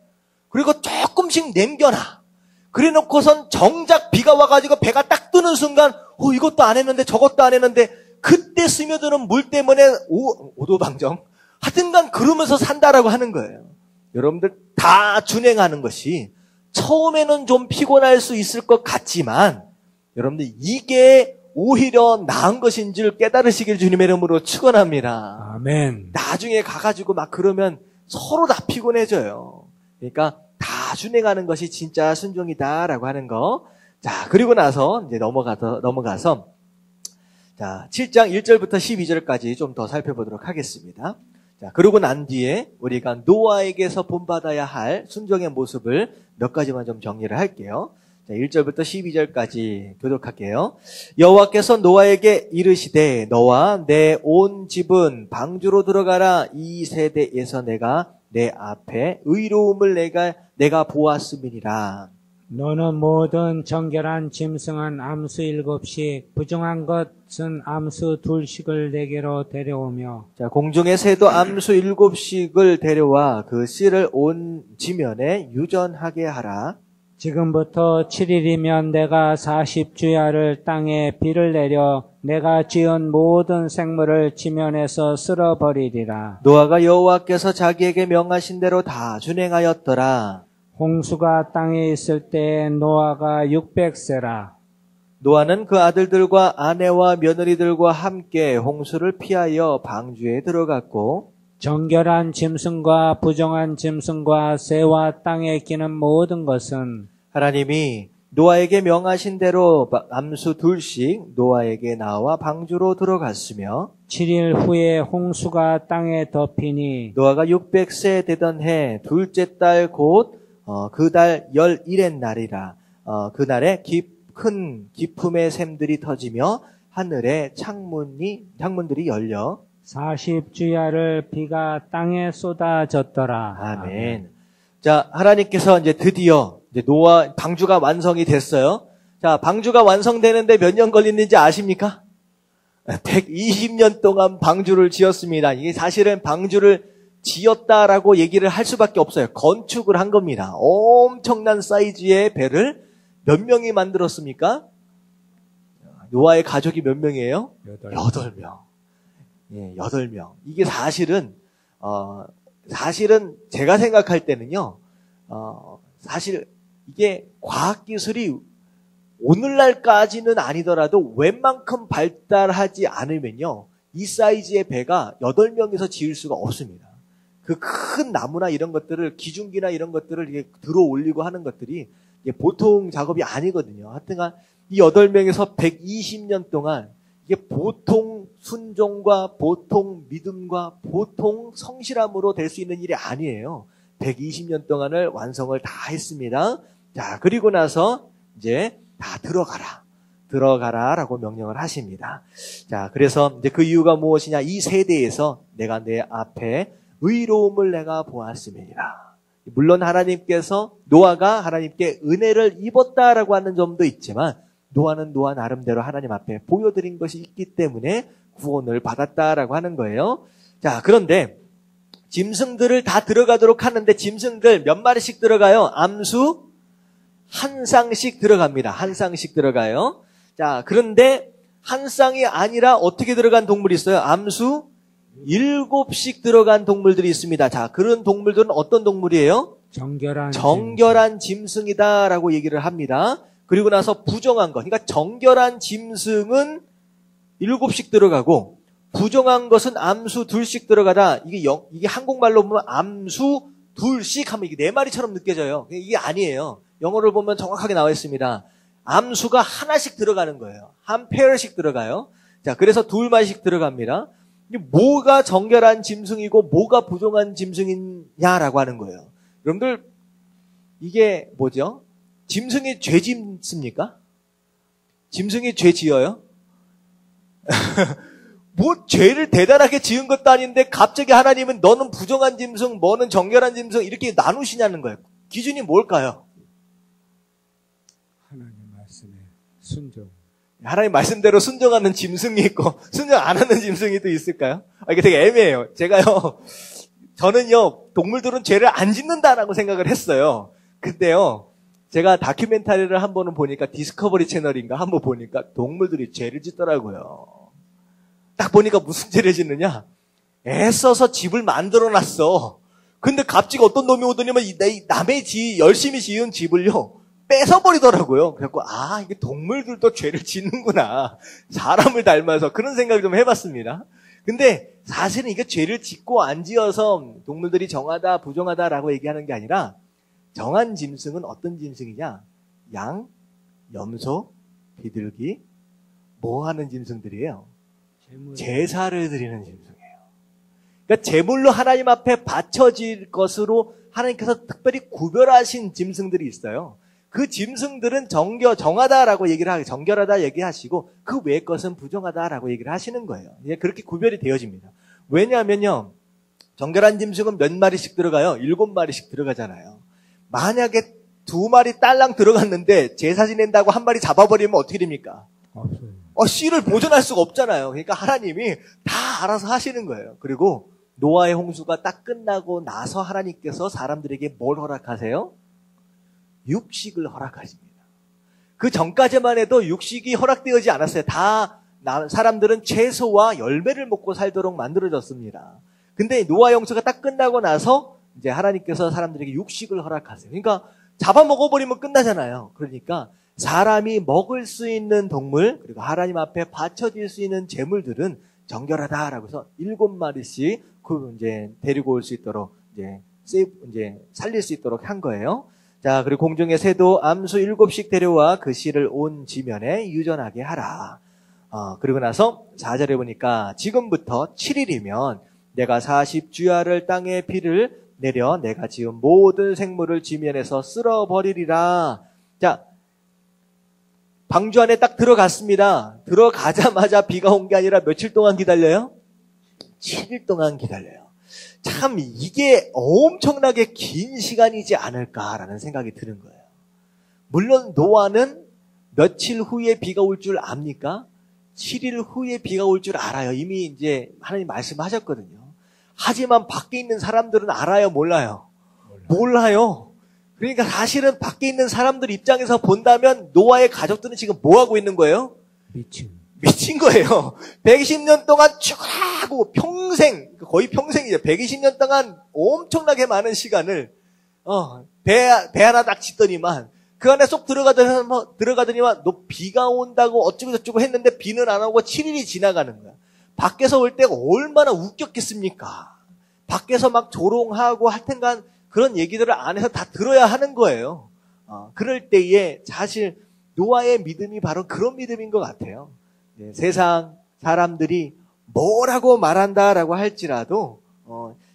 그리고 조금씩 남겨놔. 그래 놓고선 정작 비가 와가지고 배가 딱 뜨는 순간, 이것도 안 했는데 저것도 안 했는데, 그때 스며드는 물 때문에 오도방정. 하여튼간 그러면서 산다라고 하는 거예요. 여러분들 다 준행하는 것이 처음에는 좀 피곤할 수 있을 것 같지만, 여러분들 이게 오히려 나은 것인 줄 깨달으시길 주님의 이름으로 축원합니다. 아멘. 나중에 가가지고 막 그러면 서로 다 피곤해져요. 그러니까 다 준행하는 것이 진짜 순종이다라고 하는 거. 자, 그리고 나서 이제 넘어가서 자, 7장 1절부터 12절까지 좀 더 살펴보도록 하겠습니다. 자, 그러고 난 뒤에 우리가 노아에게서 본받아야 할 순종의 모습을 몇 가지만 좀 정리를 할게요. 자, 1절부터 12절까지 교독할게요. 여호와께서 노아에게 이르시되 너와 내 온 집은 방주로 들어가라. 이 세대에서 내가 내 앞에 의로움을 내가 보았음이니라. 너는 모든 정결한 짐승은 암수 7씩, 부정한 것은 암수 2씩을 내게로 데려오며. 자, 공중의 새도 암수 7씩을 데려와 그 씨를 온 지면에 유전하게 하라. 지금부터 7일이면 내가 40주야를 땅에 비를 내려 내가 지은 모든 생물을 지면에서 쓸어버리리라. 노아가 여호와께서 자기에게 명하신 대로 다 준행하였더라. 홍수가 땅에 있을 때 노아가 600세라. 노아는 그 아들들과 아내와 며느리들과 함께 홍수를 피하여 방주에 들어갔고 정결한 짐승과 부정한 짐승과 새와 땅에 기는 모든 것은 하나님이 노아에게 명하신 대로 암수 2씩 노아에게 나와 방주로 들어갔으며 7일 후에 홍수가 땅에 덮이니 노아가 600세 되던 해 둘째 달 곧 그 달 11의 날이라. 그날에 큰 기품의 샘들이 터지며 하늘에 창문들이 열려 40주야를 비가 땅에 쏟아졌더라. 아멘. 자, 하나님께서 이제 드디어 이제 노아 방주가 완성이 됐어요. 자, 방주가 완성되는데 몇 년 걸리는지 아십니까? 120년 동안 방주를 지었습니다. 이게 사실은 방주를 지었다라고 얘기를 할 수밖에 없어요. 건축을 한 겁니다. 엄청난 사이즈의 배를 몇 명이 만들었습니까? 노아의 가족이 몇 명이에요? 8명. 예, 8명. 이게 사실은 제가 생각할 때는요, 사실 이게 과학기술이 오늘날까지는 아니더라도 웬만큼 발달하지 않으면요, 이 사이즈의 배가 8명이서 지을 수가 없습니다. 그 큰 나무나 이런 것들을, 기중기나 이런 것들을 이렇게 들어 올리고 하는 것들이 이게 보통 작업이 아니거든요. 하여튼간 이 8명에서 120년 동안 이게 보통 순종과 보통 믿음과 보통 성실함으로 될 수 있는 일이 아니에요. 120년 동안을 완성을 다 했습니다. 자, 그리고 나서 이제 다 들어가라라고 명령을 하십니다. 자, 그래서 이제 그 이유가 무엇이냐? 이 세대에서 내가 내 앞에 의로움을 내가 보았음이니라. 물론 하나님께서 노아가 하나님께 은혜를 입었다라고 하는 점도 있지만 노아는 노아 나름대로 하나님 앞에 보여드린 것이 있기 때문에 구원을 받았다라고 하는 거예요. 자, 그런데 짐승들을 다 들어가도록 하는데 짐승들 몇 마리씩 들어가요? 암수 한 쌍씩 들어갑니다. 한 쌍씩 들어가요. 자, 그런데 한 쌍이 아니라 어떻게 들어간 동물이 있어요? 암수 7씩 들어간 동물들이 있습니다. 자, 그런 동물들은 어떤 동물이에요? 정결한 짐승이다라고 얘기를 합니다. 그리고 나서 부정한 것. 그러니까 정결한 짐승은 7씩 들어가고 부정한 것은 암수 2씩 들어가다. 이게 한국말로 보면 암수 2씩 하면 이게 4마리처럼 느껴져요. 이게 아니에요. 영어를 보면 정확하게 나와 있습니다. 암수가 하나씩 들어가는 거예요. 한 페어씩 들어가요. 자, 그래서 2마리씩 들어갑니다. 뭐가 정결한 짐승이고 뭐가 부정한 짐승이냐라고 하는 거예요. 여러분들 이게 뭐죠? 짐승이 죄 짓습니까? 짐승이 죄 지어요? 뭐 죄를 대단하게 지은 것도 아닌데 갑자기 하나님은 너는 부정한 짐승, 너는 정결한 짐승 이렇게 나누시냐는 거예요. 기준이 뭘까요? 하나님 말씀에 순종. 하나님 말씀대로 순종하는 짐승이 있고 순종 안 하는 짐승이 또 있을까요? 이게 되게 애매해요. 저는요 동물들은 죄를 안 짓는다라고 생각을 했어요. 근데요 제가 다큐멘터리를 한 번은 보니까 디스커버리 채널인가 한번 보니까 동물들이 죄를 짓더라고요. 딱 보니까 무슨 죄를 짓느냐? 애써서 집을 만들어놨어. 근데 갑자기 어떤 놈이 오더니만 남의 열심히 지은 집을요 뺏어버리더라고요. 그래갖고, 이게 동물들도 죄를 짓는구나. 사람을 닮아서 그런 생각을 좀 해봤습니다. 근데 사실은 이게 죄를 짓고 안 지어서 동물들이 정하다, 부정하다라고 얘기하는 게 아니라 정한 짐승은 어떤 짐승이냐? 양, 염소, 비둘기, 뭐 하는 짐승들이에요? 제사를 드리는 짐승이에요. 그러니까 제물로 하나님 앞에 바쳐질 것으로 하나님께서 특별히 구별하신 짐승들이 있어요. 그 짐승들은 정하다라고 얘기를 하고, 정결하다 얘기하시고, 그 외의 것은 부정하다라고 얘기를 하시는 거예요. 이제 그렇게 구별이 되어집니다. 왜냐하면요, 정결한 짐승은 몇 마리씩 들어가요? 7마리씩 들어가잖아요. 만약에 2마리 딸랑 들어갔는데 제사 지낸다고 1마리 잡아버리면 어떻게 됩니까? 씨를 보존할 수가 없잖아요. 그러니까 하나님이 다 알아서 하시는 거예요. 그리고 노아의 홍수가 딱 끝나고 나서 하나님께서 사람들에게 뭘 허락하세요? 육식을 허락하십니다. 그 전까지만 해도 육식이 허락되어지지 않았어요. 사람들은 채소와 열매를 먹고 살도록 만들어졌습니다. 근데 노아의 홍수가 딱 끝나고 나서 이제 하나님께서 사람들에게 육식을 허락하세요. 그러니까 잡아먹어버리면 끝나잖아요. 그러니까 사람이 먹을 수 있는 동물, 그리고 하나님 앞에 바쳐질 수 있는 제물들은 정결하다라고 해서 7마리씩 이제 데리고 올 수 있도록 이제 살릴 수 있도록 한 거예요. 자, 그리고 공중의 새도 암수 7씩 데려와 그 씨를 온 지면에 유전하게 하라. 그리고 나서 4절에 보니까 지금부터 7일이면 내가 40주야를 땅에 비를 내려 내가 지은 모든 생물을 지면에서 쓸어버리리라. 자, 방주 안에 딱 들어갔습니다. 들어가자마자 비가 온 게 아니라 며칠 동안 기다려요? 7일 동안 기다려요. 참 이게 엄청나게 긴 시간이지 않을까라는 생각이 드는 거예요. 물론 노아는 며칠 후에 비가 올 줄 압니까? 7일 후에 비가 올 줄 알아요. 이미 이제 하나님 말씀하셨거든요. 하지만 밖에 있는 사람들은 알아요? 몰라요? 몰라요. 그러니까 사실은 밖에 있는 사람들 입장에서 본다면 노아의 가족들은 지금 뭐 하고 있는 거예요? 미친 거예요. 120년 동안 쭉 하고 평생, 거의 평생이죠. 120년 동안 엄청나게 많은 시간을 배 하나 딱 짓더니만 그 안에 쏙 들어가더니만 너 비가 온다고 어쩌고 저쩌고 했는데 비는 안 오고 7일이 지나가는 거야. 밖에서 올 때가 얼마나 웃겼겠습니까? 밖에서 막 조롱하고 하여튼간 그런 얘기들을 안에서 다 들어야 하는 거예요. 그럴 때에 사실 노아의 믿음이 바로 그런 믿음인 것 같아요. 세상 사람들이 뭐라고 말한다라고 할지라도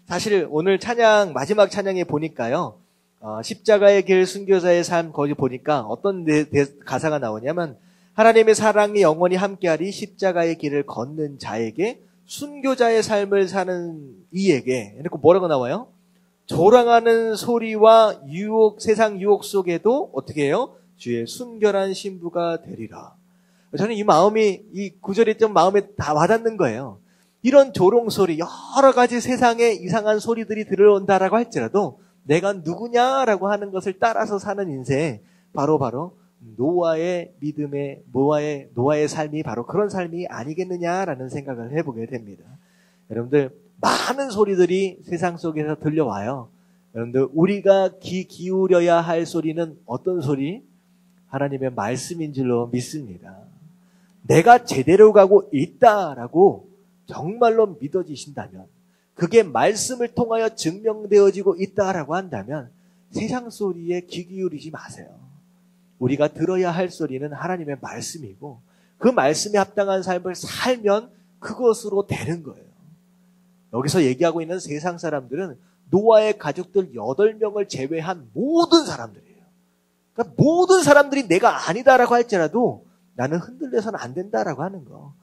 사실 오늘 찬양 마지막 찬양에 보니까요. 십자가의 길 순교자의 삶 거기 보니까 어떤 가사가 나오냐면 하나님의 사랑이 영원히 함께하리 십자가의 길을 걷는 자에게 순교자의 삶을 사는 이에게 이렇게 뭐라고 나와요? 조랑하는 소리와 세상 유혹 속에도 어떻게 해요? 주의 순결한 신부가 되리라. 저는 이 마음이, 이 구절이 좀 마음에 다 와닿는 거예요. 이런 조롱소리, 여러 가지 세상에 이상한 소리들이 들어온다라고 할지라도 내가 누구냐라고 하는 것을 따라서 사는 인생, 바로 노아의 믿음의, 노아의 삶이 바로 그런 삶이 아니겠느냐라는 생각을 해보게 됩니다. 여러분들, 많은 소리들이 세상 속에서 들려와요. 여러분들, 우리가 귀 기울여야 할 소리는 어떤 소리? 하나님의 말씀인 줄로 믿습니다. 내가 제대로 가고 있다라고 정말로 믿어지신다면, 그게 말씀을 통하여 증명되어지고 있다라고 한다면 세상 소리에 귀 기울이지 마세요. 우리가 들어야 할 소리는 하나님의 말씀이고 그 말씀에 합당한 삶을 살면 그것으로 되는 거예요. 여기서 얘기하고 있는 세상 사람들은 노아의 가족들 8명을 제외한 모든 사람들이에요. 그러니까 모든 사람들이 내가 아니다라고 할지라도 나는 흔들려서는 안 된다라고 하는 거.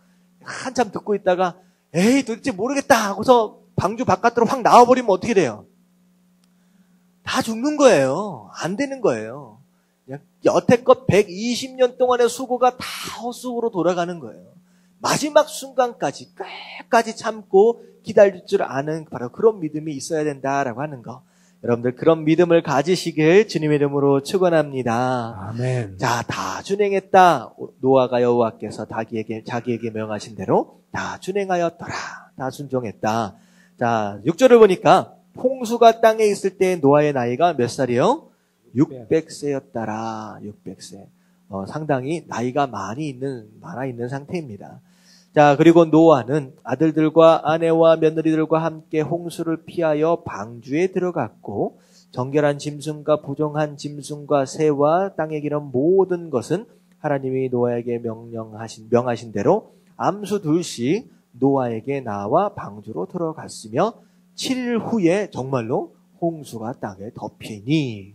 한참 듣고 있다가 에이 도대체 모르겠다 하고서 방주 바깥으로 확 나와버리면 어떻게 돼요? 다 죽는 거예요. 안 되는 거예요. 여태껏 120년 동안의 수고가 다 헛수고로 돌아가는 거예요. 마지막 순간까지 끝까지 참고 기다릴 줄 아는 바로 그런 믿음이 있어야 된다라고 하는 거. 여러분들 그런 믿음을 가지시길 주님의 이름으로 축원합니다. 아멘. 자, 다 준행했다. 노아가 여호와께서 자기에게 명하신 대로 다 준행하였더라. 다 순종했다. 자, 6절을 보니까 홍수가 땅에 있을 때 노아의 나이가 몇 살이요? 600세였더라. 600세. 상당히 나이가 많아 있는 상태입니다. 자, 그리고 노아는 아들들과 아내와 며느리들과 함께 홍수를 피하여 방주에 들어갔고, 정결한 짐승과 부정한 짐승과 새와 땅에 기는 모든 것은 하나님이 노아에게 명하신 대로 암수 둘씩 노아에게 나와 방주로 들어갔으며 7일 후에 정말로 홍수가 땅에 덮이니.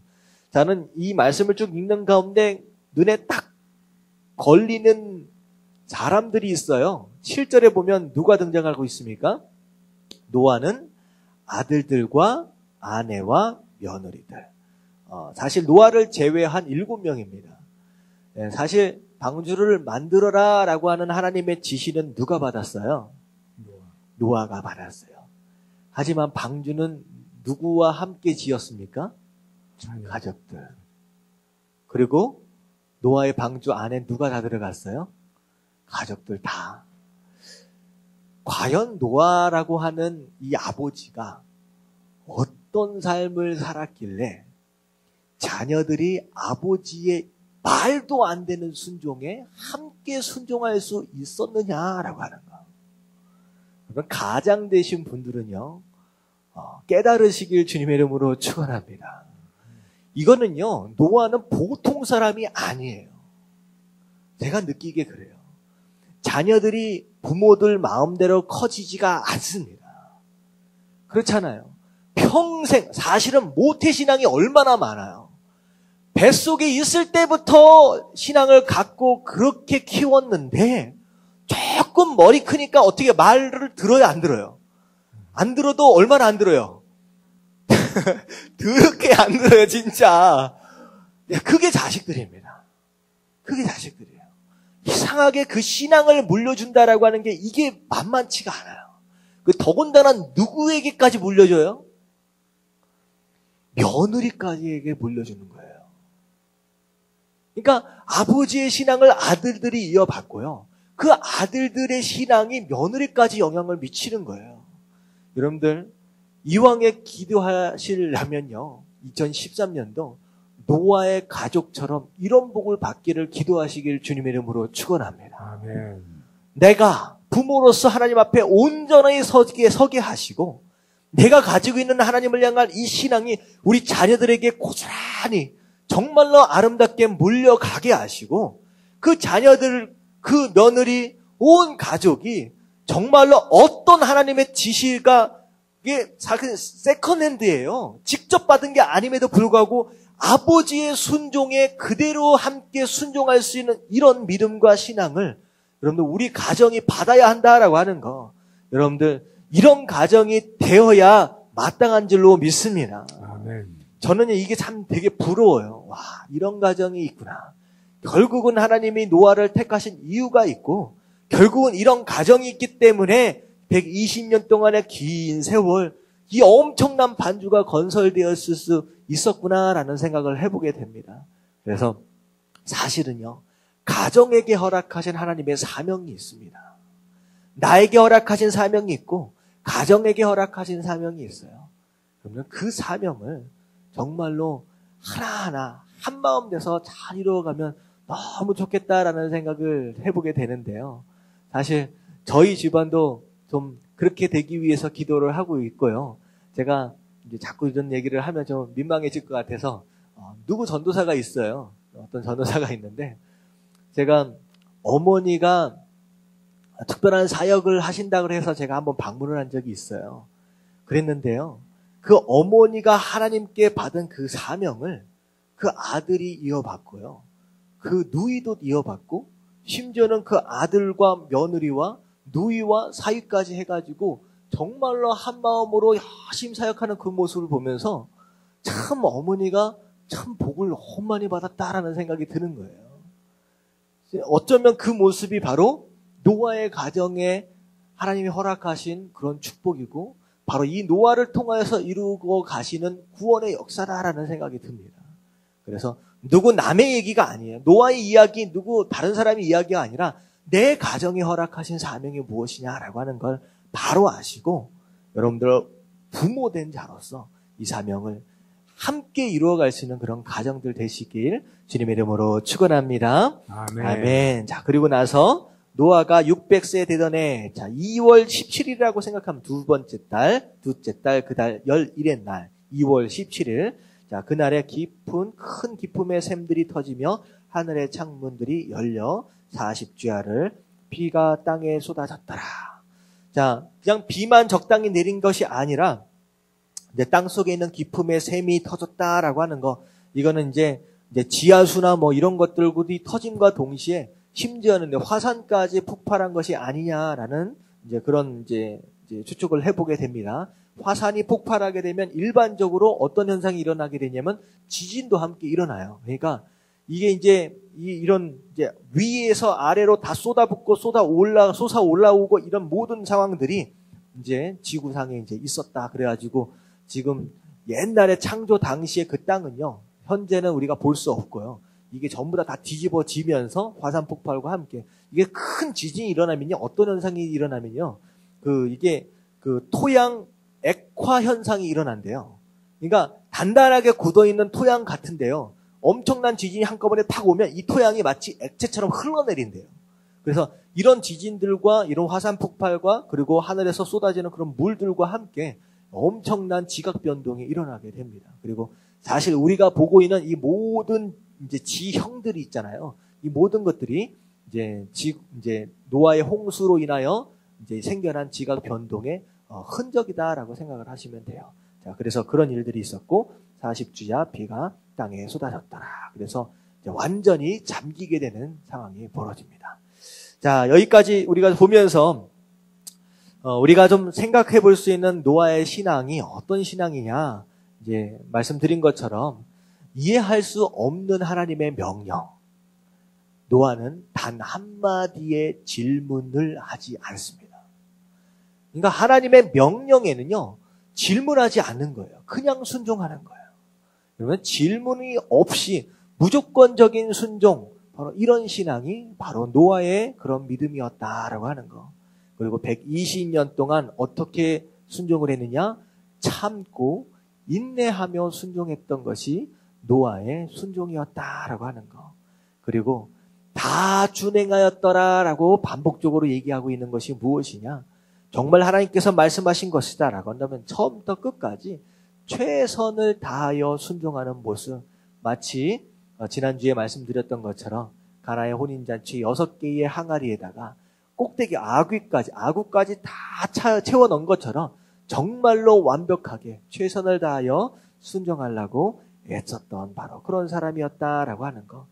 저는 이 말씀을 쭉 읽는 가운데 눈에 딱 걸리는 사람들이 있어요. 7절에 보면 누가 등장하고 있습니까? 노아는 아들들과 아내와 며느리들. 사실 노아를 제외한 7명입니다. 사실 방주를 만들어라 라고 하는 하나님의 지시는 누가 받았어요? 노아가 받았어요. 하지만 방주는 누구와 함께 지었습니까? 가족들. 그리고 노아의 방주 안에 누가 다 들어갔어요? 가족들 다. 과연 노아라고 하는 이 아버지가 어떤 삶을 살았길래 자녀들이 아버지의 말도 안 되는 순종에 함께 순종할 수 있었느냐라고 하는 거. 그러면 가장 되신 분들은요, 깨달으시길 주님의 이름으로 축원합니다. 이거는요, 노아는 보통 사람이 아니에요. 제가 느끼게 그래요. 자녀들이 부모들 마음대로 커지지가 않습니다. 그렇잖아요. 평생, 사실은 모태신앙이 얼마나 많아요. 뱃속에 있을 때부터 신앙을 갖고 그렇게 키웠는데 조금 머리 크니까 어떻게 말을 들어요, 안 들어요? 안 들어도 얼마나 안 들어요? 더럽게 안 들어요, 진짜. 그게 자식들입니다. 그게 자식들이에요. 이상하게 그 신앙을 물려준다라고 하는 게 이게 만만치가 않아요. 그 더군다나 누구에게까지 물려줘요? 며느리까지에게 물려주는 거예요. 그러니까 아버지의 신앙을 아들들이 이어받고요. 그 아들들의 신앙이 며느리까지 영향을 미치는 거예요. 여러분들, 이왕에 기도하시려면요, 2013년도 노아의 가족처럼 이런 복을 받기를 기도하시길 주님의 이름으로 축원합니다. 아멘. 내가 부모로서 하나님 앞에 온전히 서게 하시고, 내가 가지고 있는 하나님을 향한 이 신앙이 우리 자녀들에게 고스란히 정말로 아름답게 물려가게 하시고, 그 자녀들, 그 며느리, 온 가족이 정말로 어떤 하나님의 지시가, 이게 세컨핸드예요. 직접 받은 게 아님에도 불구하고 아버지의 순종에 그대로 함께 순종할 수 있는 이런 믿음과 신앙을 여러분들 우리 가정이 받아야 한다라고 하는 거, 여러분들 이런 가정이 되어야 마땅한 줄로 믿습니다. 아멘. 저는 이게 참 되게 부러워요. 와, 이런 가정이 있구나. 결국은 하나님이 노아를 택하신 이유가 있고, 결국은 이런 가정이 있기 때문에 120년 동안의 긴 세월, 이 엄청난 반주가 건설되었을 수 있었구나라는 생각을 해보게 됩니다. 그래서 사실은요, 가정에게 허락하신 하나님의 사명이 있습니다. 나에게 허락하신 사명이 있고 가정에게 허락하신 사명이 있어요. 그러면 그 사명을 정말로 하나하나 한마음 돼서 잘 이루어가면 너무 좋겠다라는 생각을 해보게 되는데요. 사실 저희 집안도 좀 그렇게 되기 위해서 기도를 하고 있고요. 제가 이제 자꾸 이런 얘기를 하면 좀 민망해질 것 같아서 누구 전도사가 있어요. 어떤 전도사가 있는데, 제가 어머니가 특별한 사역을 하신다고 해서 제가 한번 방문을 한 적이 있어요. 그랬는데요, 그 어머니가 하나님께 받은 그 사명을 그 아들이 이어받고요, 그 누이도 이어받고, 심지어는 그 아들과 며느리와 누이와 사위까지 해가지고 정말로 한 마음으로 열심히 사역하는 그 모습을 보면서 참 어머니가 참 복을 너무 많이 받았다라는 생각이 드는 거예요. 어쩌면 그 모습이 바로 노아의 가정에 하나님이 허락하신 그런 축복이고, 바로 이 노아를 통하여서 이루고 가시는 구원의 역사라는 생각이 듭니다. 그래서 누구 남의 얘기가 아니에요. 노아의 이야기, 누구 다른 사람의 이야기가 아니라 내 가정에 허락하신 사명이 무엇이냐라고 하는 걸 바로 아시고, 여러분들 부모된 자로서 이 사명을 함께 이루어갈 수 있는 그런 가정들 되시길 주님의 이름으로 축원합니다. 아멘. 아멘. 자, 그리고 나서 노아가 600세 되던 해, 자, 2월 17일이라고 생각하면 두 번째 달, 둘째 달, 그 달 11의 날, 2월 17일. 자, 그날에 큰 기쁨의 샘들이 터지며 하늘의 창문들이 열려 40주야를 비가 땅에 쏟아졌더라. 자, 그냥 비만 적당히 내린 것이 아니라 이제 땅 속에 있는 기쁨의 샘이 터졌다라고 하는 거. 이거는 이제 지하수나 뭐 이런 것들이 터짐과 동시에 심지어는 화산까지 폭발한 것이 아니냐라는 이제 그런 이제 추측을 해보게 됩니다. 화산이 폭발하게 되면 일반적으로 어떤 현상이 일어나게 되냐면 지진도 함께 일어나요. 그러니까 이게 이제 이런 이제 위에서 아래로 다 쏟아붓고 솟아 올라오고 이런 모든 상황들이 이제 지구상에 이제 있었다. 그래가지고 지금 옛날에 창조 당시에 그 땅은요, 현재는 우리가 볼 수 없고요. 이게 전부 다 뒤집어지면서 화산 폭발과 함께 이게 큰 지진이 일어나면요, 어떤 현상이 일어나면요, 이게 토양 액화 현상이 일어난대요. 그러니까 단단하게 굳어 있는 토양 같은데요, 엄청난 지진이 한꺼번에 탁 오면 이 토양이 마치 액체처럼 흘러내린대요. 그래서 이런 지진들과 이런 화산 폭발과 그리고 하늘에서 쏟아지는 그런 물들과 함께 엄청난 지각 변동이 일어나게 됩니다. 그리고 사실 우리가 보고 있는 이 모든 이제 지형들이 있잖아요. 이 모든 것들이 이제 노아의 홍수로 인하여 이제 생겨난 지각 변동의 흔적이다라고 생각을 하시면 돼요. 자, 그래서 그런 일들이 있었고 40주야 비가 땅에 쏟아졌더라. 그래서 이제 완전히 잠기게 되는 상황이 벌어집니다. 자, 여기까지 우리가 보면서 우리가 좀 생각해 볼 수 있는 노아의 신앙이 어떤 신앙이냐, 이제 말씀드린 것처럼 이해할 수 없는 하나님의 명령. 노아는 단 한마디의 질문을 하지 않습니다. 그러니까 하나님의 명령에는요, 질문하지 않는 거예요. 그냥 순종하는 거예요. 그러면 질문이 없이 무조건적인 순종, 바로 이런 신앙이 바로 노아의 그런 믿음이었다라고 하는 거. 그리고 120년 동안 어떻게 순종을 했느냐? 참고 인내하며 순종했던 것이 노아의 순종이었다라고 하는 거. 그리고 다 준행하였더라라고 반복적으로 얘기하고 있는 것이 무엇이냐? 정말 하나님께서 말씀하신 것이다라고 한다면 처음부터 끝까지 최선을 다하여 순종하는 모습, 마치 지난주에 말씀드렸던 가나의 혼인잔치 6개의 항아리에다가 꼭대기 아구까지 다 채워 넣은 것처럼 정말로 완벽하게 최선을 다하여 순종하려고 애썼던 바로 그런 사람이었다라고 하는 거.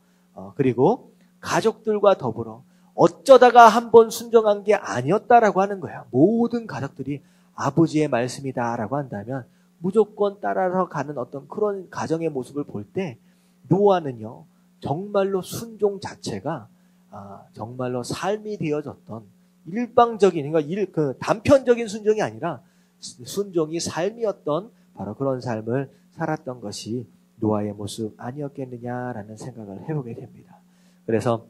그리고 가족들과 더불어 어쩌다가 한번 순종한 게 아니었다라고 하는 거야. 모든 가족들이 아버지의 말씀이다라고 한다면 무조건 따라서 가는 어떤 그런 가정의 모습을 볼 때 노아는요, 정말로 순종 자체가 정말로 삶이 되어졌던 일방적인, 그러니까 단편적인 순종이 아니라 순종이 삶이었던 바로 그런 삶을 살았던 것이 노아의 모습 아니었겠느냐라는 생각을 해보게 됩니다. 그래서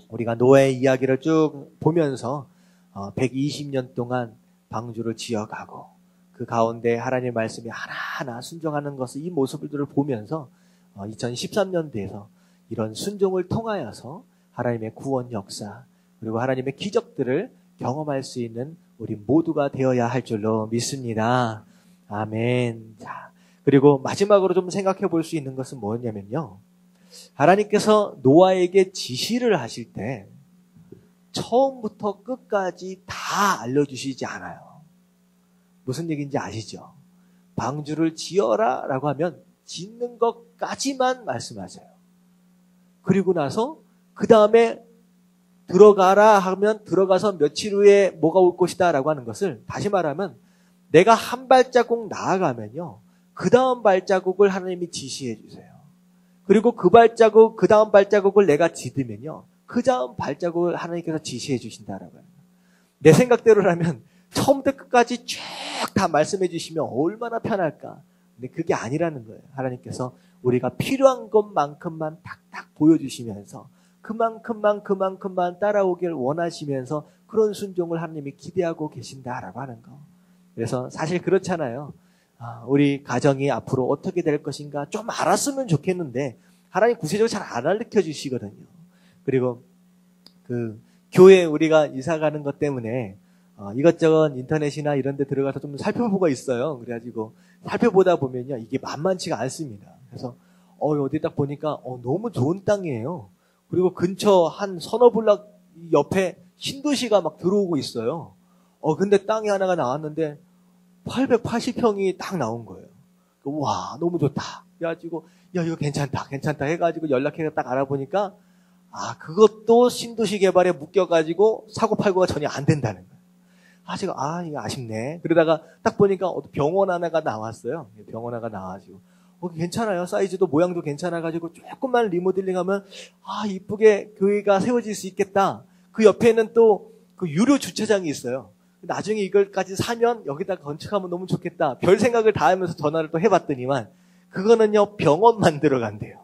우리가 노아의 이야기를 쭉 보면서 120년 동안 방주를 지어가고 그 가운데 하나님의 말씀이 하나하나 순종하는 것을, 이 모습들을 보면서 2013년도에서 이런 순종을 통하여서 하나님의 구원 역사 그리고 하나님의 기적들을 경험할 수 있는 우리 모두가 되어야 할 줄로 믿습니다. 아멘. 자, 그리고 마지막으로 좀 생각해 볼 수 있는 것은 뭐냐면요, 하나님께서 노아에게 지시를 하실 때 처음부터 끝까지 다 알려주시지 않아요. 무슨 얘기인지 아시죠? 방주를 지어라 라고 하면 짓는 것까지만 말씀하세요. 그리고 나서 그 다음에 들어가라 하면 들어가서 며칠 후에 뭐가 올 것이다 라고 하는 것을, 다시 말하면 내가 한 발자국 나아가면요, 그 다음 발자국을 하나님이 지시해 주세요. 그리고 그 다음 발자국을 내가 디디면요, 그 다음 발자국을 하나님께서 지시해 주신다라고 해요. 내 생각대로라면 처음부터 끝까지 쭉 다 말씀해 주시면 얼마나 편할까. 근데 그게 아니라는 거예요. 하나님께서 우리가 필요한 것만큼만 탁탁 보여주시면서 그만큼만 따라오길 원하시면서 그런 순종을 하나님이 기대하고 계신다라고 하는 거. 그래서 사실 그렇잖아요. 우리 가정이 앞으로 어떻게 될 것인가 좀 알았으면 좋겠는데 하나님 구체적으로 잘 안 알려 주시거든요. 그리고 그 교회 우리가 이사 가는 것 때문에 이것저것 인터넷이나 이런 데 들어가서 좀 살펴보고 있어요. 그래가지고 살펴보다 보면요, 이게 만만치가 않습니다. 그래서 어디 딱 보니까 너무 좋은 땅이에요. 그리고 근처 한 서너 블락 옆에 신도시가 막 들어오고 있어요. 근데 땅이 하나가 나왔는데 880평이 딱 나온 거예요. 와, 너무 좋다. 그래가지고 야, 이거 괜찮다 해가지고 연락해서 딱 알아보니까 그것도 신도시 개발에 묶여가지고 사고팔고가 전혀 안 된다는 거예요. 제가 이거 아쉽네. 그러다가 딱 보니까 병원 하나가 나왔어요. 병원 하나가 나와가지고 괜찮아요. 사이즈도 모양도 괜찮아가지고 조금만 리모델링하면 이쁘게 교회가 세워질 수 있겠다. 그 옆에는 또 그 유료 주차장이 있어요. 나중에 이걸까지 사면 여기다 건축하면 너무 좋겠다. 별 생각을 다 하면서 전화를 또 해봤더니만 그거는요, 병원만 들어간대요.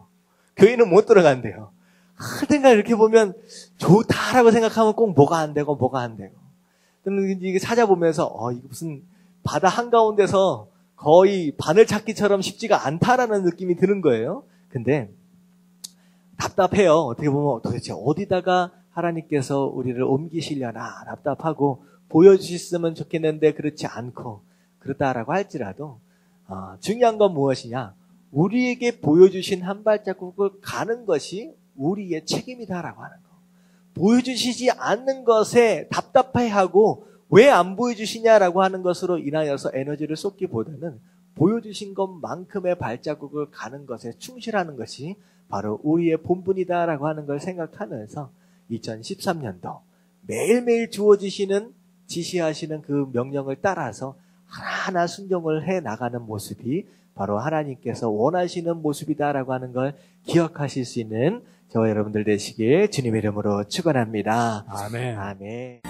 교회는 못 들어간대요. 하여튼간 이렇게 보면 좋다라고 생각하면 꼭 뭐가 안 되고 그러면 이게 찾아보면서 이거 무슨 바다 한가운데서 거의 바늘 찾기처럼 쉽지가 않다라는 느낌이 드는 거예요. 근데 답답해요. 어떻게 보면 도대체 어디다가 하나님께서 우리를 옮기시려나 답답하고 보여주셨으면 좋겠는데 그렇지 않고 그렇다라고 할지라도 중요한 건 무엇이냐? 우리에게 보여주신 한 발자국을 가는 것이 우리의 책임이다라고 하는 거. 보여주시지 않는 것에 답답해하고 왜 안 보여주시냐라고 하는 것으로 인하여서 에너지를 쏟기보다는 보여주신 것만큼의 발자국을 가는 것에 충실하는 것이 바로 우리의 본분이다라고 하는 걸 생각하면서 2013년도 매일매일 주어지시는 지시하시는 그 명령을 따라서 하나하나 순종을 해 나가는 모습이 바로 하나님께서 원하시는 모습이다라고 하는 걸 기억하실 수 있는 저와 여러분들 되시길 주님의 이름으로 축원합니다. 아멘. 아멘.